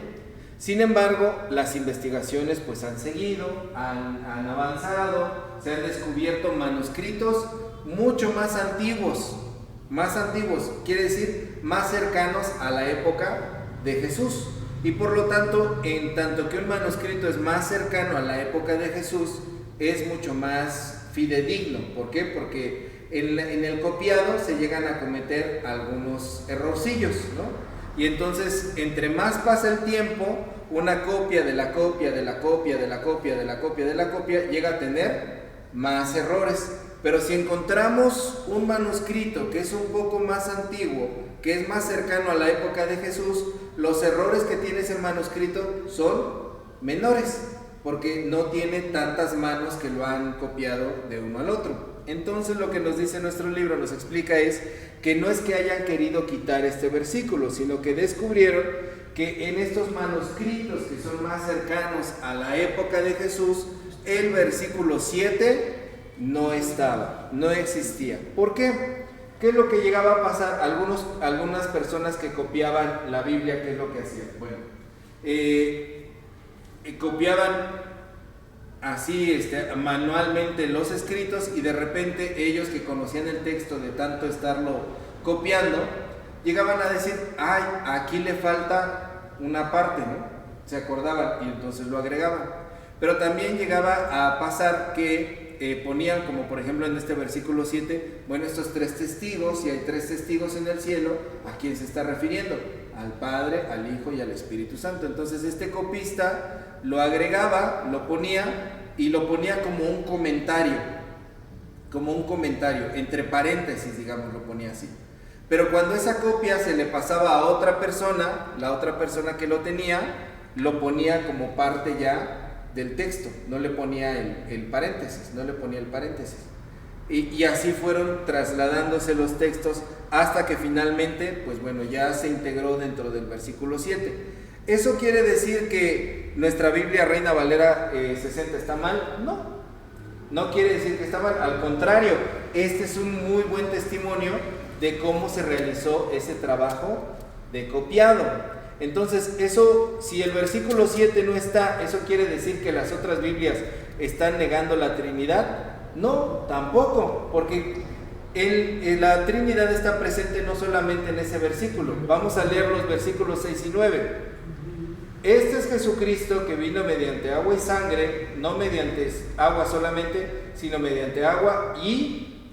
Sin embargo, las investigaciones pues han seguido, han avanzado, se han descubierto manuscritos mucho más antiguos, quiere decir más cercanos a la época de Jesús. Y por lo tanto, en tanto que un manuscrito es más cercano a la época de Jesús, es mucho más fidedigno. ¿Por qué? Porque en el copiado se llegan a cometer algunos errorcillos, ¿no? Y entonces, entre más pasa el tiempo, una copia de la copia, de la copia, de la copia, de la copia, de la copia, llega a tener más errores. Pero si encontramos un manuscrito que es un poco más antiguo, que es más cercano a la época de Jesús, los errores que tiene ese manuscrito son menores, porque no tiene tantas manos que lo han copiado de uno al otro. Entonces lo que nos dice nuestro libro, nos explica es que no es que hayan querido quitar este versículo, sino que descubrieron que en estos manuscritos que son más cercanos a la época de Jesús, el versículo 7 no estaba, no existía. ¿Por qué? ¿Qué es lo que llegaba a pasar? Algunas personas que copiaban la Biblia, ¿qué es lo que hacían? Bueno, copiaban así manualmente los escritos y de repente ellos que conocían el texto de tanto estarlo copiando, llegaban a decir, ay, aquí le falta una parte, ¿no? Se acordaban y entonces lo agregaban. Pero también llegaba a pasar que ponían, como por ejemplo en este versículo 7, bueno, estos tres testigos, y hay tres testigos en el cielo, ¿a quién se está refiriendo? Al Padre, al Hijo y al Espíritu Santo. Entonces este copista lo agregaba, lo ponía y lo ponía como un comentario, entre paréntesis, digamos, lo ponía así. Pero cuando esa copia se le pasaba a otra persona, la otra persona que lo tenía, lo ponía como parte ya del texto, no le ponía el paréntesis, y así fueron trasladándose los textos hasta que finalmente, pues bueno, ya se integró dentro del versículo 7. ¿Eso quiere decir que nuestra Biblia Reina Valera 60 está mal? No quiere decir que está mal, al contrario, este es un muy buen testimonio de cómo se realizó ese trabajo de copiado. Entonces, eso, si el versículo 7 no está, ¿eso quiere decir que las otras Biblias están negando la Trinidad? No, tampoco, porque la Trinidad está presente no solamente en ese versículo. Vamos a leer los versículos 6 y 9. Este es Jesucristo que vino mediante agua y sangre, no mediante agua solamente, sino mediante agua y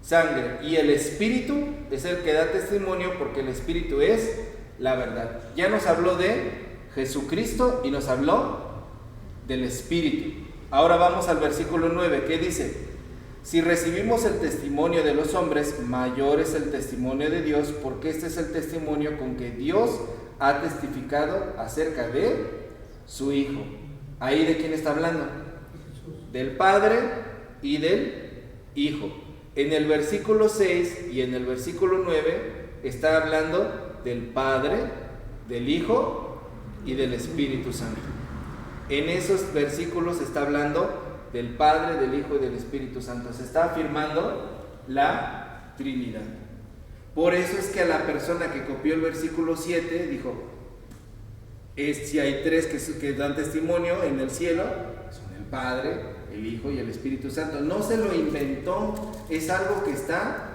sangre. Y el Espíritu es el que da testimonio, porque el Espíritu es la verdad. Ya nos habló de Jesucristo y nos habló del Espíritu. Ahora vamos al versículo 9, ¿qué dice? Si recibimos el testimonio de los hombres, mayor es el testimonio de Dios, porque este es el testimonio con que Dios ha testificado acerca de su Hijo. ¿Ahí de quién está hablando? Jesús. Del Padre y del Hijo. En el versículo 6 y en el versículo 9 está hablando del Padre, del Hijo y del Espíritu Santo. En esos versículos está hablando del Padre, del Hijo y del Espíritu Santo. Se está afirmando la Trinidad. Por eso es que a la persona que copió el versículo 7 dijo, si hay tres que dan testimonio en el cielo, son el Padre, el Hijo y el Espíritu Santo. No se lo inventó, es algo que está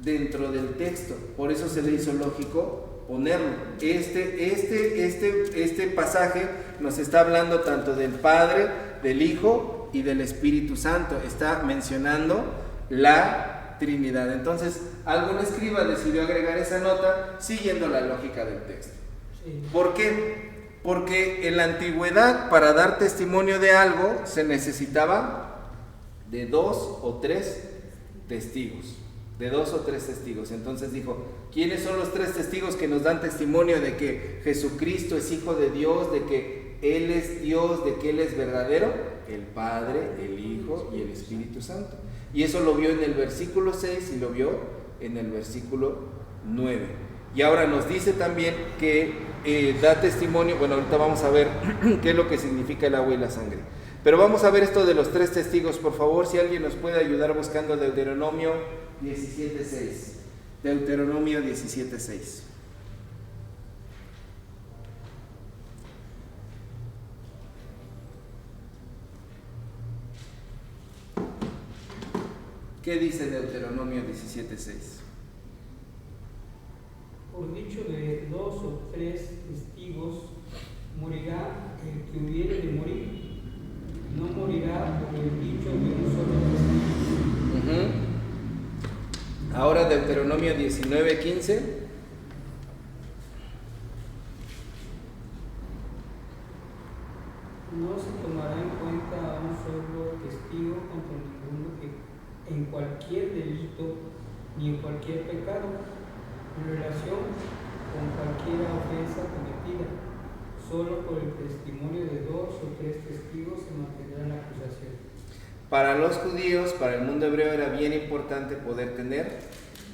dentro del texto. Por eso se le hizo lógico ponerlo. Este pasaje nos está hablando tanto del Padre, del Hijo y del Espíritu Santo. Está mencionando la Trinidad. Entonces, algún escriba decidió agregar esa nota siguiendo la lógica del texto. Sí. ¿Por qué? Porque en la antigüedad, para dar testimonio de algo, se necesitaba de 2 o 3 testigos. De 2 o 3 testigos. Entonces dijo, ¿quiénes son los 3 testigos que nos dan testimonio de que Jesucristo es Hijo de Dios, de que Él es Dios, de que Él es verdadero? El Padre, el Hijo y el Espíritu Santo. Y eso lo vio en el versículo 6 y lo vio en el versículo 9. Y ahora nos dice también que da testimonio, bueno, ahorita vamos a ver qué es lo que significa el agua y la sangre. Pero vamos a ver esto de los 3 testigos, por favor, si alguien nos puede ayudar buscando Deuteronomio 17:6. Deuteronomio 17:6. ¿Qué dice Deuteronomio 17:6? Por dicho de 2 o 3 testigos, morirá el que hubiere de morir. No morirá por el dicho de un solo testigo. Ahora Deuteronomio 19:15. No se tomará en cuenta a un solo testigo contra ninguno que en cualquier delito ni en cualquier pecado, en relación con cualquier ofensa cometida. Solo por el testimonio de 2 o 3 testigos se mantendrá la acusación. Para los judíos, para el mundo hebreo era bien importante poder tener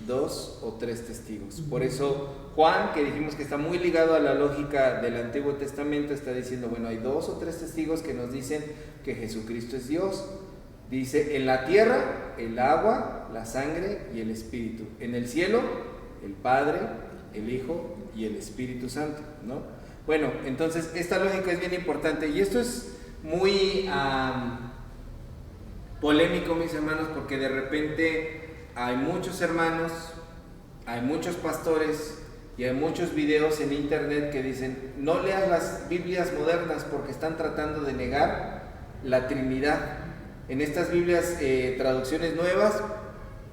2 o 3 testigos. Por eso Juan, que dijimos que está muy ligado a la lógica del Antiguo Testamento, está diciendo, bueno, hay 2 o 3 testigos que nos dicen que Jesucristo es Dios. Dice, en la tierra, el agua, la sangre y el Espíritu. En el cielo, el Padre, el Hijo y el Espíritu Santo, ¿no? Bueno, entonces esta lógica es bien importante y esto es muy polémico, mis hermanos, porque de repente hay muchos hermanos, hay muchos pastores y hay muchos videos en internet que dicen, no leas las Biblias modernas porque están tratando de negar la Trinidad. En estas Biblias, traducciones nuevas,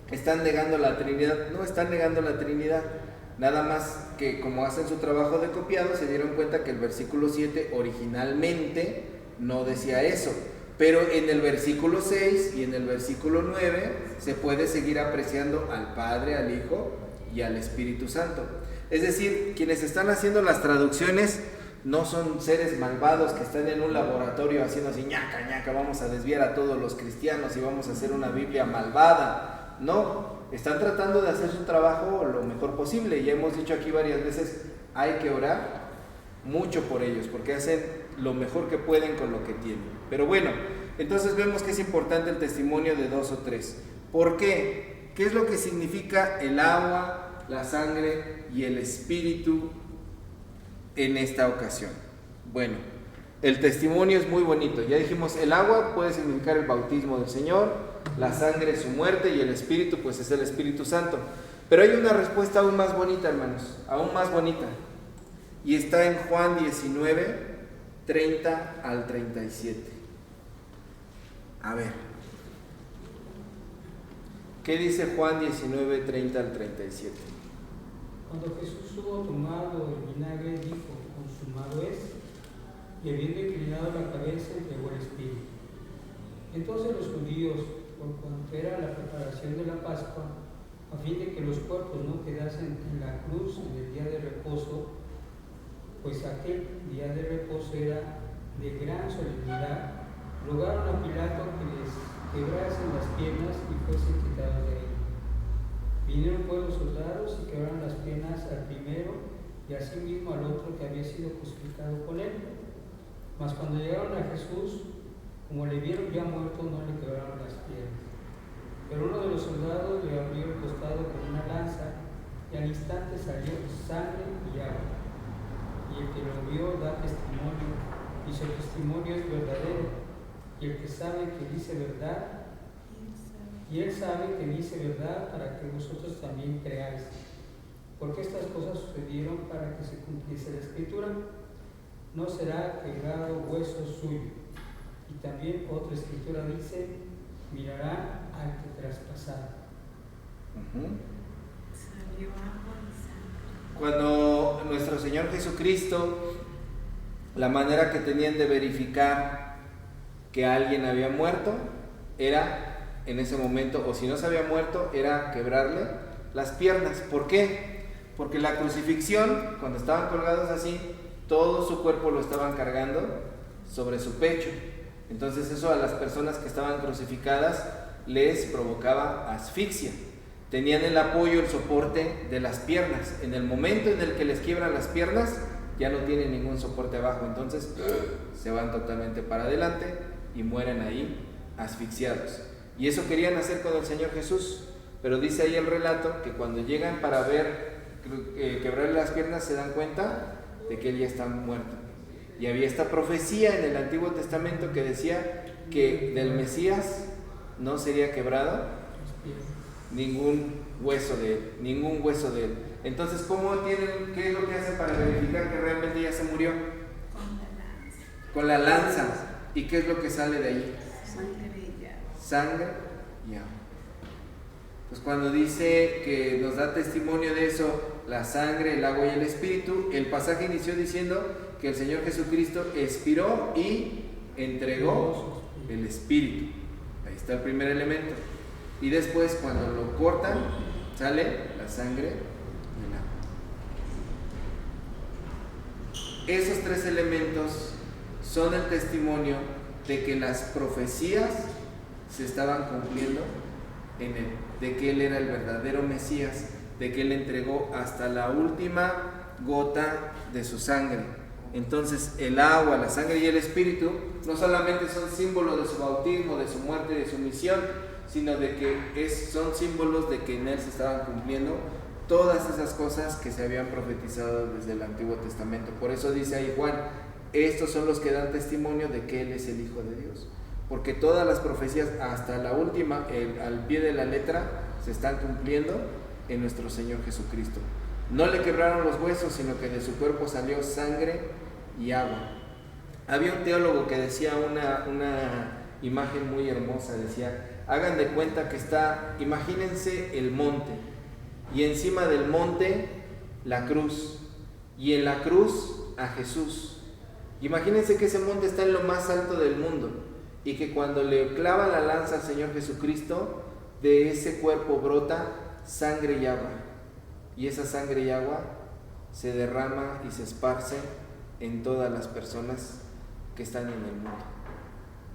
están negando la Trinidad. No están negando la Trinidad, nada más que como hacen su trabajo de copiado, se dieron cuenta que el versículo 7 originalmente no decía eso, pero en el versículo 6 y en el versículo 9 se puede seguir apreciando al Padre, al Hijo y al Espíritu Santo. Es decir, quienes están haciendo las traducciones no son seres malvados que están en un laboratorio haciendo así, ñaca, ñaca, vamos a desviar a todos los cristianos y vamos a hacer una Biblia malvada. No, están tratando de hacer su trabajo lo mejor posible. Ya hemos dicho aquí varias veces, hay que orar mucho por ellos, porque hacen lo mejor que pueden con lo que tienen. Pero bueno, entonces vemos que es importante el testimonio de 2 o 3. ¿Por qué? ¿Qué es lo que significa el agua, la sangre y el Espíritu en esta ocasión? Bueno, el testimonio es muy bonito. Ya dijimos, el agua puede significar el bautismo del Señor, la sangre es su muerte y el Espíritu pues es el Espíritu Santo. Pero hay una respuesta aún más bonita, hermanos, aún más bonita. Y está en Juan 19, 30 al 37. A ver, ¿qué dice Juan 19, 30 al 37? Cuando Jesús hubo tomado el vinagre, dijo, consumado es, y habiendo inclinado la cabeza, entregó el Espíritu. Entonces los judíos, por cuanto era la preparación de la Pascua, a fin de que los cuerpos no quedasen en la cruz en el día de reposo, pues aquel día de reposo era de gran solemnidad, rogaron a Pilato que les quebrasen las piernas y fuesen quitados de ahí. Vinieron pues los soldados y quebraron las piernas al primero y asimismo al otro que había sido crucificado con él. Mas cuando llegaron a Jesús, como le vieron ya muerto, no le quebraron las piernas. Pero uno de los soldados le abrió el costado con una lanza y al instante salió sangre y agua. Y el que lo vio da testimonio, y su testimonio es verdadero. Y el que sabe que dice verdad, y él sabe que dice verdad para que vosotros también creáis. Porque estas cosas sucedieron para que se cumpliese la Escritura. No será quebrado hueso suyo. Y también otra Escritura dice, mirará al que traspasara. Salió agua y sangre. Cuando nuestro Señor Jesucristo, la manera que tenían de verificar que alguien había muerto era en ese momento, o si no se había muerto, era quebrarle las piernas. ¿Por qué? Porque la crucifixión, cuando estaban colgados así, todo su cuerpo lo estaban cargando sobre su pecho. Entonces eso a las personas que estaban crucificadas les provocaba asfixia. Tenían el apoyo, el soporte de las piernas. En el momento en el que les quiebran las piernas, ya no tienen ningún soporte abajo. Entonces se van totalmente para adelante y mueren ahí asfixiados. Y eso querían hacer con el Señor Jesús. Pero dice ahí el relato que cuando llegan para ver quebrarle las piernas, se dan cuenta de que él ya está muerto. Y había esta profecía en el Antiguo Testamento que decía que del Mesías no sería quebrado ningún hueso de él. Entonces, ¿qué es lo que hacen para verificar que realmente ya se murió? Con la lanza. ¿Y qué es lo que sale de ahí? Sangre y agua. Pues cuando dice que nos da testimonio de eso, la sangre, el agua y el espíritu, el pasaje inició diciendo que el Señor Jesucristo expiró y entregó el espíritu. Ahí está el primer elemento. Y después, cuando lo cortan, sale la sangre y el agua. Esos tres elementos son el testimonio de que las profecías se estaban cumpliendo en él, de que él era el verdadero Mesías, de que él entregó hasta la última gota de su sangre. Entonces el agua, la sangre y el espíritu no solamente son símbolos de su bautismo, de su muerte y de su misión, sino de que son símbolos de que en él se estaban cumpliendo todas esas cosas que se habían profetizado desde el Antiguo Testamento. Por eso dice ahí Juan, estos son los que dan testimonio de que él es el Hijo de Dios. Porque todas las profecías, hasta la última, al pie de la letra, se están cumpliendo en nuestro Señor Jesucristo. No le quebraron los huesos, sino que de su cuerpo salió sangre y agua. Había un teólogo que decía una imagen muy hermosa, decía, hagan de cuenta que imagínense el monte, y encima del monte la cruz, y en la cruz a Jesús. Imagínense que ese monte está en lo más alto del mundo, y que cuando le clava la lanza al Señor Jesucristo, de ese cuerpo brota sangre y agua, y esa sangre y agua se derrama y se esparce en todas las personas que están en el mundo.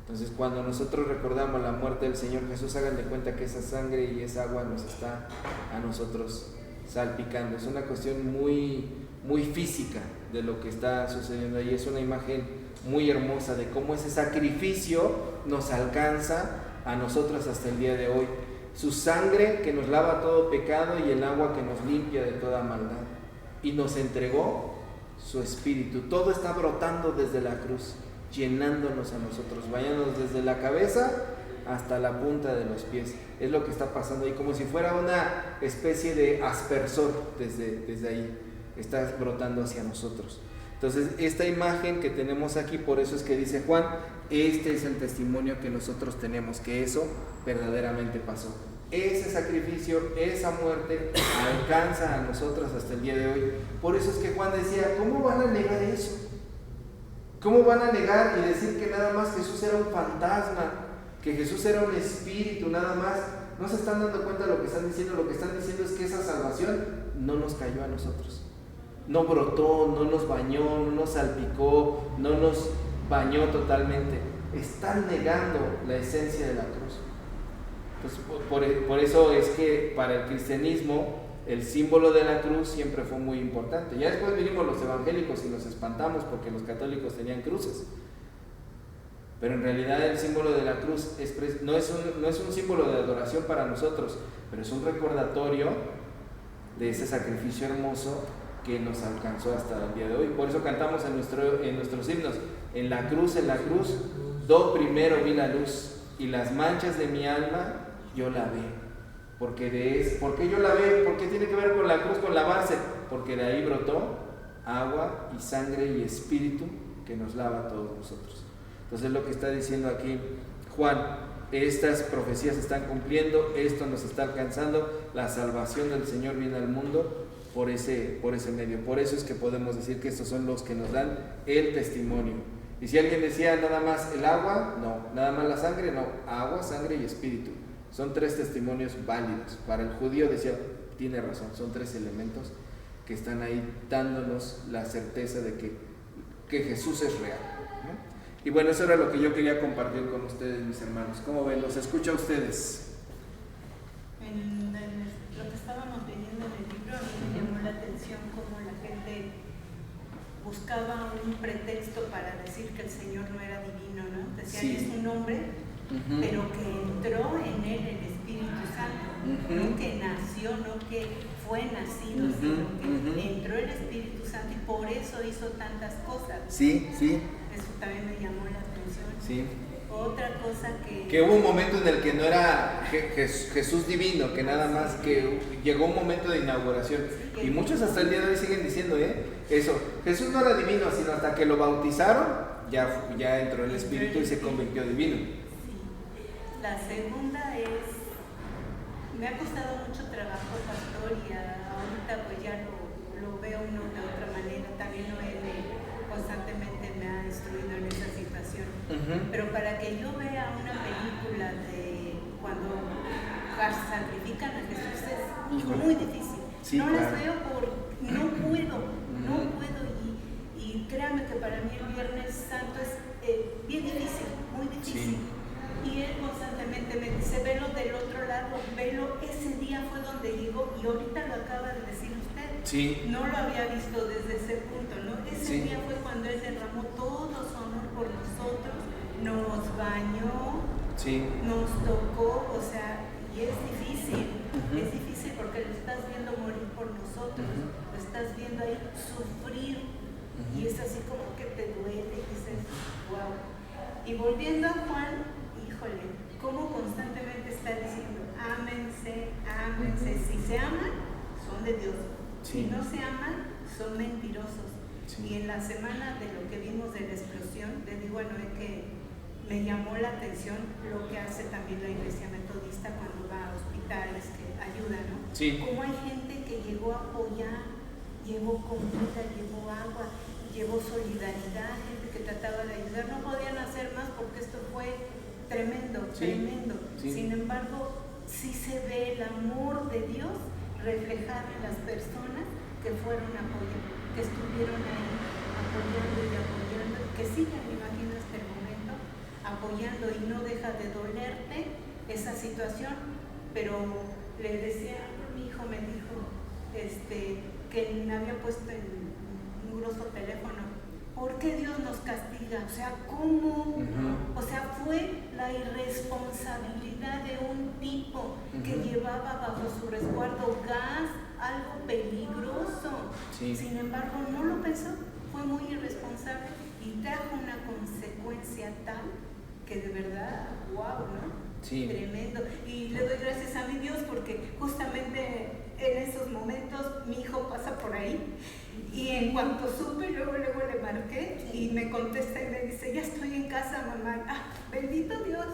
Entonces, cuando nosotros recordamos la muerte del Señor Jesús, hagan de cuenta que esa sangre y esa agua nos está a nosotros salpicando. Es una cuestión muy, muy física de lo que está sucediendo ahí. Es una imagen muy hermosa de cómo ese sacrificio nos alcanza a nosotros hasta el día de hoy. Su sangre que nos lava todo pecado y el agua que nos limpia de toda maldad. Y nos entregó su espíritu. Todo está brotando desde la cruz, llenándonos a nosotros, vayándonos desde la cabeza hasta la punta de los pies. Es lo que está pasando ahí, como si fuera una especie de aspersor desde ahí. Está brotando hacia nosotros. Entonces, esta imagen que tenemos aquí, por eso es que dice Juan, este es el testimonio que nosotros tenemos, que eso verdaderamente pasó. Ese sacrificio, esa muerte alcanza a nosotros hasta el día de hoy. Por eso es que Juan decía, ¿cómo van a negar eso? ¿Cómo van a negar y decir que nada más Jesús era un fantasma, que Jesús era un espíritu, nada más? No se están dando cuenta de lo que están diciendo. Lo que están diciendo es que esa salvación no nos cayó a nosotros. No brotó, no nos bañó, no nos salpicó, no nos bañó totalmente. Están negando la esencia de la cruz. Entonces, por eso es que para el cristianismo el símbolo de la cruz siempre fue muy importante. Ya después vinimos los evangélicos y nos espantamos porque los católicos tenían cruces. Pero en realidad el símbolo de la cruz no es un símbolo de adoración para nosotros, pero es un recordatorio de ese sacrificio hermoso que nos alcanzó hasta el día de hoy. Por eso cantamos en nuestros himnos: en la cruz, do primero vi la luz, y las manchas de mi alma yo lavé. ¿Por qué yo lavé? ¿Por qué tiene que ver con la cruz, con lavarse? Porque de ahí brotó agua y sangre y espíritu que nos lava a todos nosotros. Entonces lo que está diciendo aquí Juan: estas profecías se están cumpliendo, esto nos está alcanzando, la salvación del Señor viene al mundo por ese medio. Por eso es que podemos decir que estos son los que nos dan el testimonio. Y si alguien decía nada más el agua, no, nada más la sangre, no, agua, sangre y espíritu. Son 3 testimonios válidos. Para el judío decía, tiene razón, son 3 elementos que están ahí dándonos la certeza de que Jesús es real, ¿no? Y bueno, eso era lo que yo quería compartir con ustedes, mis hermanos. ¿Cómo ven? ¿Los escucho a ustedes? Lo que estábamos leyendo en el libro, a mí me llamó la atención cómo la gente buscaba un pretexto para decir que el Señor no era divino, ¿no? Decían, sí, es un hombre, pero que entró en él el Espíritu Santo, no que nació, no que fue nacido, sino que entró el Espíritu Santo y por eso hizo tantas cosas. Sí, sí. Eso también me llamó la atención. Sí. Otra cosa que hubo un momento en el que no era Jesús divino, que nada más que llegó un momento de inauguración. Sí, y muchos hasta el día de hoy siguen diciendo eso. Jesús no era divino, sino hasta que lo bautizaron, ya entró el Espíritu y se convirtió divino. Sí. La segunda es, me ha costado mucho trabajo, pastor, y ahorita pues ya lo veo uno de otra manera. También Noé constantemente me ha instruido en esa situación. Pero para que yo vea una película de cuando sacrifican a Jesús es muy difícil. Sí, no claro. Las veo no puedo y créanme que para mí el Viernes Santo es bien difícil, muy difícil. Sí. Y él constantemente me dice, velo del otro lado, velo, ese día fue donde llegó, y ahorita lo acaba de decir usted. Sí. No lo había visto desde ese punto, ¿no? Ese día fue cuando él derramó todo su amor por nosotros, nos bañó, nos tocó, o sea, y es difícil porque lo estás viendo morir por nosotros, lo estás viendo ahí sufrir, y es así como que te duele, y dices, wow. Y volviendo a Juan, híjole, cómo constantemente está diciendo, ámense, si se aman, son de Dios, si no se aman, son mentirosos. Y en la semana de lo que vimos de la explosión, le digo a Noé que me llamó la atención lo que hace también la Iglesia Metodista cuando va a hospitales, que ayuda, ¿no? Sí. Cómo hay gente que llegó a apoyar, llevó comida, llevó agua, llevó solidaridad, gente que trataba de ayudar. No podían hacer más porque esto fue tremendo. Sí. Sin embargo, sí se ve el amor de Dios reflejado en las personas que fueron apoyando, que estuvieron ahí apoyando, que siguen, me imagino, hasta el momento, apoyando, y no deja de dolerte esa situación. Pero le decía, mi hijo me dijo que me había puesto en un grosso teléfono, ¿por qué Dios nos castiga? O sea, ¿cómo? O sea, fue la irresponsabilidad de un tipo que llevaba bajo su resguardo gas, algo peligroso. Sí. Sin embargo, no lo pensó, fue muy irresponsable y trajo una consecuencia tal que de verdad, wow, ¿no? Sí. Tremendo. Y le doy gracias a mi Dios porque justamente en esos momentos mi hijo pasa por ahí. Y en cuanto supe, luego le marqué y me contesta y me dice, ya estoy en casa, mamá. Bendito Dios,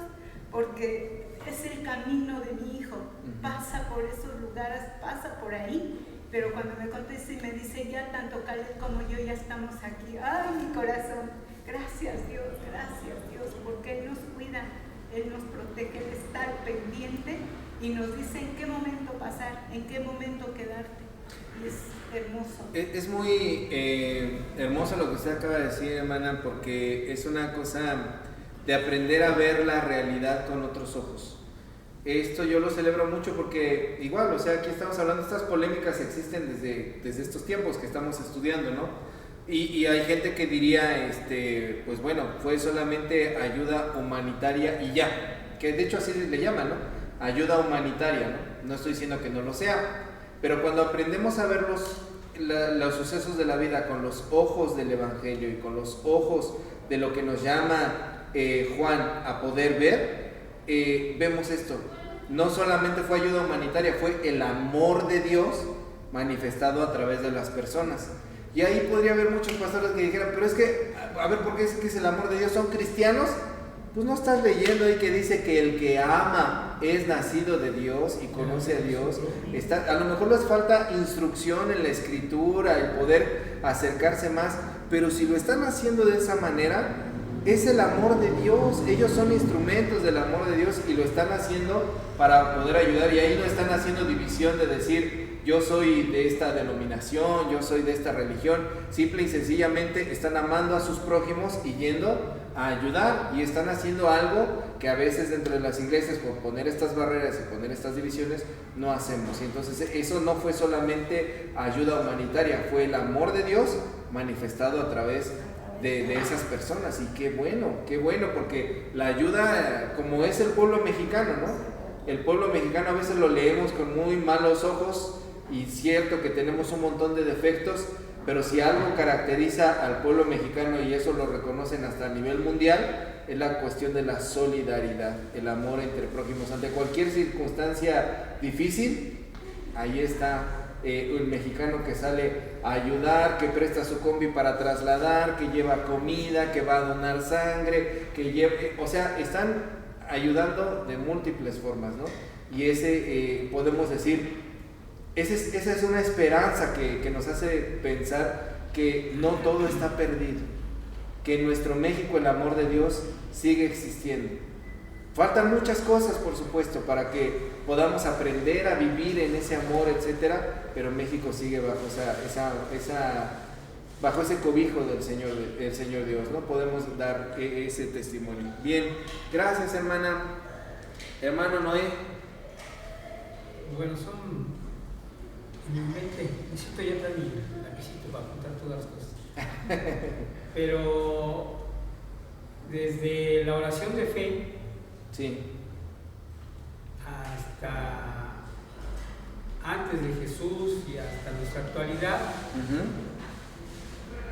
porque es el camino de mi hijo. Pasa por esos lugares, pasa por ahí. Pero cuando me contesta y me dice, ya tanto Caleb como yo ya estamos aquí. ¡Ay, mi corazón! Gracias Dios, porque Él nos cuida, Él nos protege, Él está al pendiente y nos dice en qué momento pasar, en qué momento quedarte. Es hermoso. Es muy hermoso lo que usted acaba de decir, hermana, porque es una cosa de aprender a ver la realidad con otros ojos. Esto yo lo celebro mucho porque igual, o sea, aquí estamos hablando, estas polémicas existen desde estos tiempos que estamos estudiando, ¿no? Y hay gente que diría, pues bueno, fue solamente ayuda humanitaria y ya, que de hecho así le llaman, ¿no? Ayuda humanitaria, ¿no? No estoy diciendo que no lo sea, pero cuando aprendemos a ver los sucesos de la vida con los ojos del Evangelio y con los ojos de lo que nos llama Juan a poder ver, vemos esto. No solamente fue ayuda humanitaria, fue el amor de Dios manifestado a través de las personas. Y ahí podría haber muchos pastores que dijeran, pero es que, a ver, ¿por qué es que es el amor de Dios? ¿Son cristianos? Pues no estás leyendo ahí que dice que el que ama es nacido de Dios y conoce a Dios. A lo mejor les falta instrucción en la escritura, el poder acercarse más, pero si lo están haciendo de esa manera, es el amor de Dios. Ellos son instrumentos del amor de Dios y lo están haciendo para poder ayudar. Y ahí no están haciendo división de decir, yo soy de esta denominación, yo soy de esta religión. Simple y sencillamente están amando a sus prójimos y yendo a ayudar, y están haciendo algo que a veces dentro de las iglesias, por poner estas barreras y poner estas divisiones, no hacemos. Y entonces eso no fue solamente ayuda humanitaria, fue el amor de Dios manifestado a través de esas personas. Y qué bueno, porque la ayuda, como es el pueblo mexicano, ¿no? El pueblo mexicano a veces lo leemos con muy malos ojos, y cierto que tenemos un montón de defectos, pero si algo caracteriza al pueblo mexicano, y eso lo reconocen hasta a nivel mundial, es la cuestión de la solidaridad, el amor entre prójimos. Ante cualquier circunstancia difícil, ahí está el mexicano que sale a ayudar, que presta su combi para trasladar, que lleva comida, que va a donar sangre, que lleva, o sea, están ayudando de múltiples formas, ¿no? Y ese, podemos decir, esa es una esperanza que nos hace pensar que no todo está perdido, que en nuestro México el amor de Dios sigue existiendo. Faltan muchas cosas, por supuesto, para que podamos aprender a vivir en ese amor, etcétera, pero México sigue bajo bajo ese cobijo del Señor Dios, ¿no? Podemos dar ese testimonio. Bien, gracias, hermana. Hermano Noé. Bueno, son en mi mente, necesito ya traer mi lapicito para apuntar todas las cosas. Pero desde la oración de fe, sí, hasta antes de Jesús y hasta nuestra actualidad,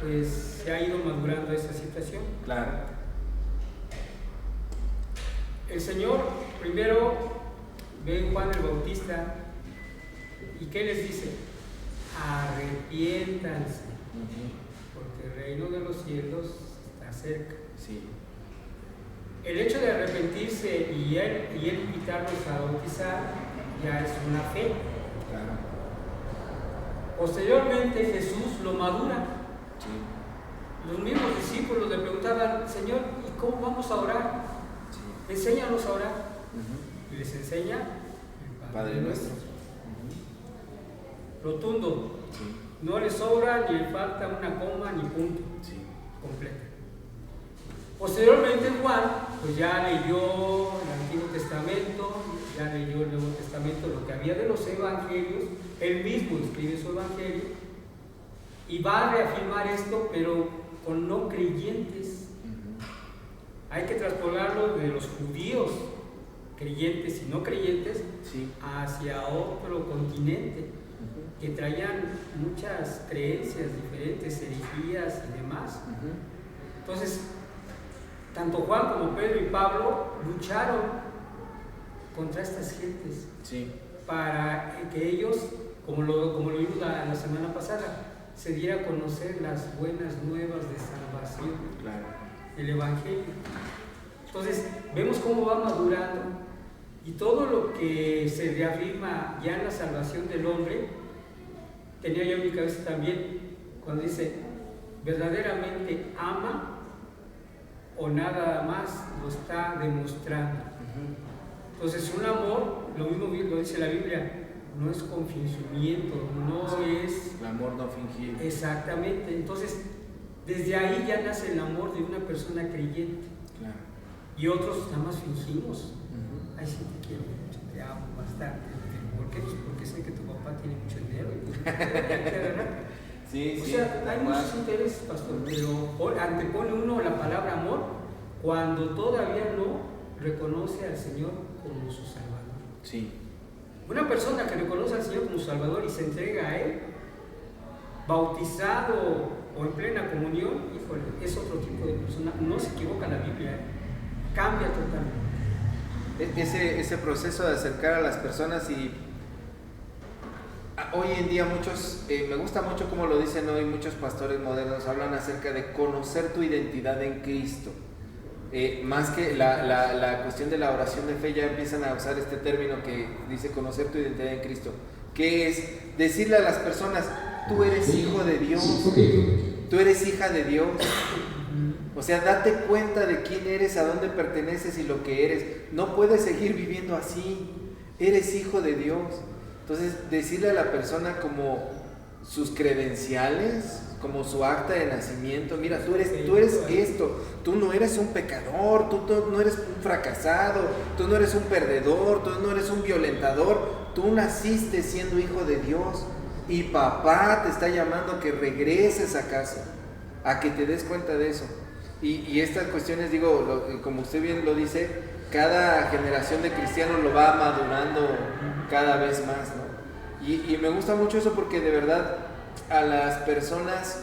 pues se ha ido madurando esa situación. Claro. El Señor primero ve a Juan el Bautista, ¿y qué les dice? Arrepiéntanse, porque el reino de los cielos está cerca. Sí. El hecho de arrepentirse y él invitarnos a bautizar ya es una fe. Claro. Posteriormente Jesús lo madura. Sí. Los mismos discípulos le preguntaban, Señor, ¿y cómo vamos a orar? Sí. Enséñanos a orar. Y les enseña el Padre nuestro. Rotundo. Sí. No le sobra ni le falta una coma ni punto. Sí. Completa. Posteriormente Juan, pues ya leyó el Antiguo Testamento, ya leyó el Nuevo Testamento, lo que había de los evangelios, él mismo escribe su evangelio y va a reafirmar esto, pero con no creyentes. Hay que traspolarlo de los judíos, creyentes y no creyentes, sí, hacia otro continente, que traían muchas creencias diferentes, herejías y demás. Entonces, tanto Juan como Pedro y Pablo lucharon contra estas gentes, sí, para que ellos, como lo vimos la semana pasada, se diera a conocer las buenas nuevas de salvación, claro, el Evangelio. Entonces, vemos cómo va madurando, y todo lo que se reafirma ya en la salvación del hombre, tenía yo en mi cabeza también, cuando dice, verdaderamente ama, o nada más lo está demostrando. Entonces, un amor, lo mismo lo dice la Biblia, no es con fingimiento, no es... El amor no fingido. Exactamente, entonces desde ahí ya nace el amor de una persona creyente. Claro. Y otros nada más fingimos. Ay, sí te quiero mucho, te amo bastante. ¿Por qué? Pues porque sé que tu papá tiene mucho dinero. Sí, o sí. sea, hay muchos intereses, pastor, pero antepone uno la palabra amor cuando todavía no reconoce al Señor como su Salvador. Sí. Una persona que reconoce al Señor como Salvador y se entrega a Él, bautizado o en plena comunión, híjole, es otro tipo de persona. No se equivoca la Biblia, cambia totalmente. Ese proceso de acercar a las personas y hoy en día muchos, me gusta mucho como lo dicen hoy muchos pastores modernos, hablan acerca de conocer tu identidad en Cristo. Más que la cuestión de la oración de fe, ya empiezan a usar este término que dice conocer tu identidad en Cristo, que es decirle a las personas, tú eres hijo de Dios, tú eres hija de Dios. O sea, date cuenta de quién eres, a dónde perteneces y lo que eres. No puedes seguir viviendo así, eres hijo de Dios. Entonces, decirle a la persona como sus credenciales, como su acta de nacimiento, mira, tú eres esto, tú no eres un pecador, tú no eres un fracasado, tú no eres un perdedor, tú no eres un violentador, tú naciste siendo hijo de Dios y papá te está llamando a que regreses a casa, a que te des cuenta de eso. Y estas cuestiones, digo, como usted bien lo dice, cada generación de cristianos lo va madurando cada vez más, ¿no? Y me gusta mucho eso porque de verdad a las personas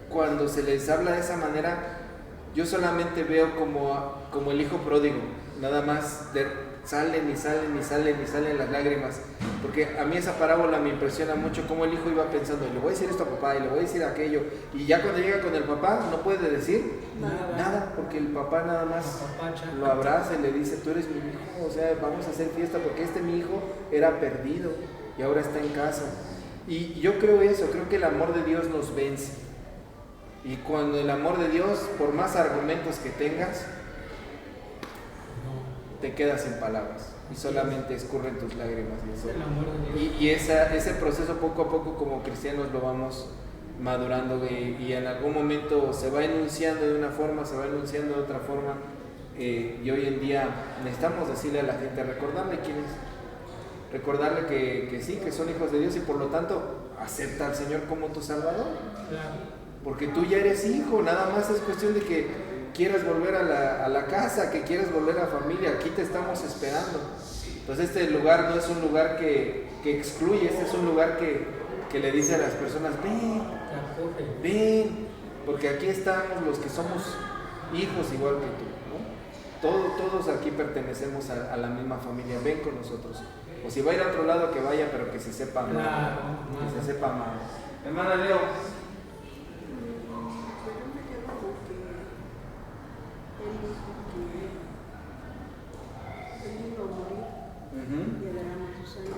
cuando se les habla de esa manera, yo solamente veo como el hijo pródigo, nada más salen las lágrimas, porque a mí esa parábola me impresiona mucho cómo el hijo iba pensando, le voy a decir esto a papá y le voy a decir aquello, y ya cuando llega con el papá no puede decir nada porque el papá nada más lo abraza y le dice, tú eres mi hijo, o sea, vamos a hacer fiesta porque mi hijo era perdido y ahora está en casa. Y yo creo eso, creo que el amor de Dios nos vence, y cuando el amor de Dios, por más argumentos que tengas, te quedas sin palabras y solamente escurren tus lágrimas. Y ese proceso poco a poco como cristianos lo vamos madurando y en algún momento se va enunciando de una forma, se va enunciando de otra forma, y hoy en día necesitamos decirle a la gente, recordarle quién es, recordarle que sí, que son hijos de Dios y por lo tanto acepta al Señor como tu Salvador, porque tú ya eres hijo, nada más es cuestión de que quieres volver a la casa, que quieres volver a familia, aquí te estamos esperando. Entonces este lugar no es un lugar que excluye, este es un lugar que le dice a las personas, ven, porque aquí estamos los que somos hijos igual que tú, ¿no? Todos aquí pertenecemos a la misma familia, ven con nosotros. O si va a ir a otro lado que vaya, pero que se sepa amar, que se sepa amar. Hermana Leo. Y derramó su sangre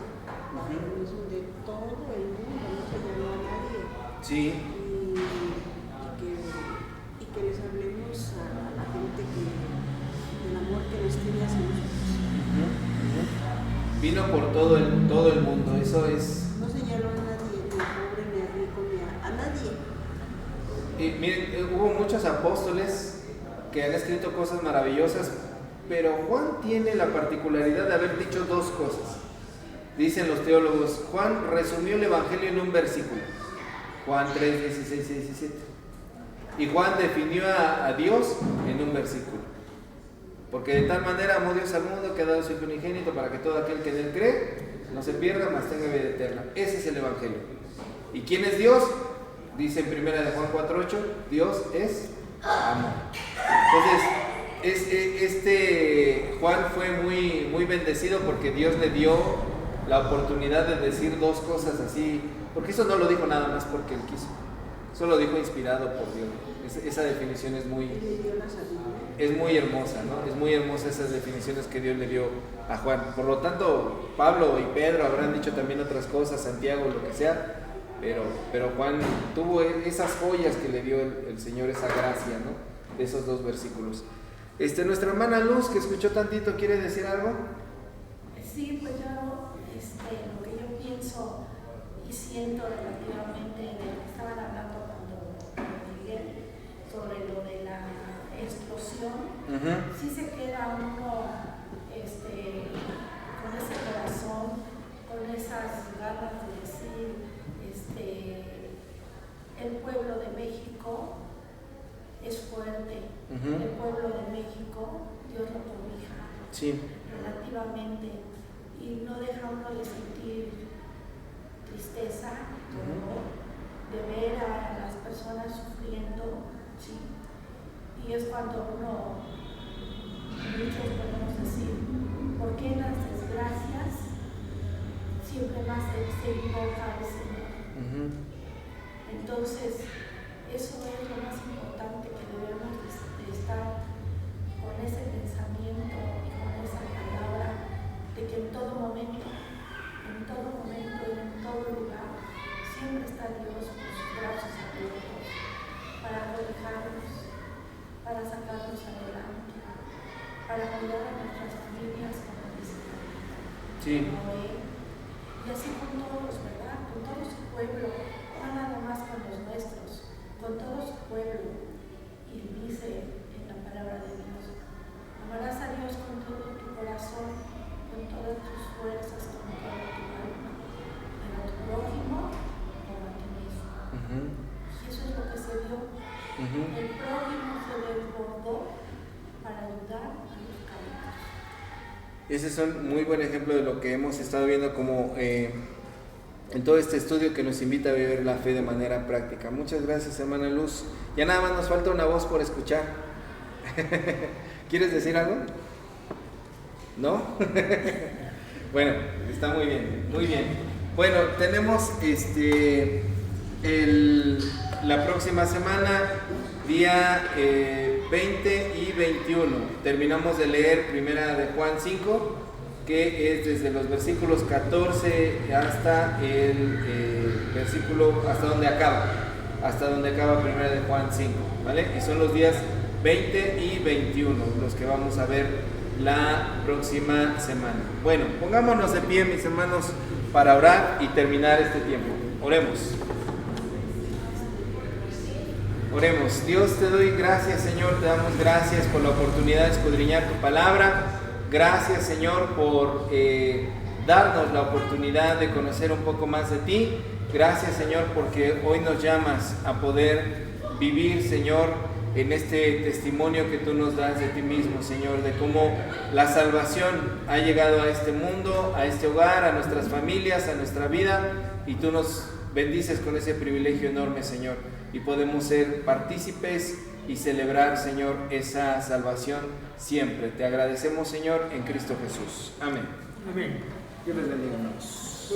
para el mismo de todo el mundo, no se llamó a nadie. Sí. Y que les hablemos a la gente del amor que nos tiene hacia nosotros. Vino por todo el mundo, eso es. No señaló a nadie, ni a pobre, ni a rico, ni a nadie. Y miren, hubo muchos apóstoles que han escrito cosas maravillosas, pero Juan tiene la particularidad de haber dicho dos cosas. Dicen los teólogos, Juan resumió el Evangelio en un versículo, Juan 3, 16 y 17. Y Juan definió a Dios en un versículo. Porque de tal manera amó Dios al mundo que ha dado su Hijo unigénito para que todo aquel que en él cree no se pierda, mas tenga vida eterna. Ese es el Evangelio. ¿Y quién es Dios? Dice en 1 de Juan 4:8, Dios es amor. Entonces, Juan fue muy bendecido porque Dios le dio la oportunidad de decir dos cosas así, porque eso no lo dijo nada más porque él quiso, eso lo dijo inspirado por Dios. Esa definición es muy hermosa, ¿no? Es muy hermosa esas definiciones que Dios le dio a Juan. Por lo tanto, Pablo y Pedro habrán dicho también otras cosas, Santiago, lo que sea, pero Juan tuvo esas joyas que le dio el Señor, esa gracia, ¿no? De esos dos versículos. Nuestra hermana Luz, que escuchó tantito, ¿quiere decir algo? Sí, pues yo, lo que yo pienso y siento relativamente de lo que estaban hablando cuando llegué sobre lo de la explosión. Sí se queda uno con ese corazón, con esas ganas de decir, el pueblo de México es fuerte, el pueblo de México, Dios lo cobija relativamente, y no deja uno de sentir tristeza, dolor, de ver a las personas sufriendo, ¿sí? Y es cuando muchos podemos decir, ¿por qué en las desgracias siempre más se invoca al Señor? Entonces, eso es lo más importante, que debemos de estar con ese pensamiento y con esa palabra de que en todo momento y en todo lugar siempre está Dios con sus brazos abiertos para protegernos, para sacarnos adelante, para cuidar a nuestras familias, como dice Noé, y así con todos, ¿verdad? Con todo su pueblo, no nada más con los nuestros, con todo su pueblo. Y dice en la palabra de Dios, amarás a Dios con todo tu corazón, con todas tus fuerzas, con toda tu alma, pero a tu prójimo como a ti mismo. Y eso es lo que se dio. El prójimo se desbordó para ayudar a los caídos. Ese es un muy buen ejemplo de lo que hemos estado viendo como en todo este estudio que nos invita a vivir la fe de manera práctica. Muchas gracias, hermana Luz. Ya nada más nos falta una voz por escuchar. ¿Quieres decir algo? ¿No? Bueno, está muy bien, muy bien. Bueno, tenemos la próxima semana, día 20 y 21. Terminamos de leer Primera de Juan 5, que es desde los versículos 14 hasta el versículo, hasta donde acaba Primera de Juan 5, ¿vale? Y son los días 20 y 21 los que vamos a ver la próxima semana. Bueno, pongámonos de pie, mis hermanos, para orar y terminar este tiempo. Oremos. Oremos. Dios, te doy gracias, Señor, te damos gracias por la oportunidad de escudriñar tu palabra. Gracias, Señor, por darnos la oportunidad de conocer un poco más de ti. Gracias, Señor, porque hoy nos llamas a poder vivir, Señor, en este testimonio que tú nos das de ti mismo, Señor, de cómo la salvación ha llegado a este mundo, a este hogar, a nuestras familias, a nuestra vida, y tú nos bendices con ese privilegio enorme, Señor, y podemos ser partícipes y celebrar, Señor, esa salvación siempre. Te agradecemos, Señor, en Cristo Jesús. Amén. Amén. Dios les bendiga, hermanos.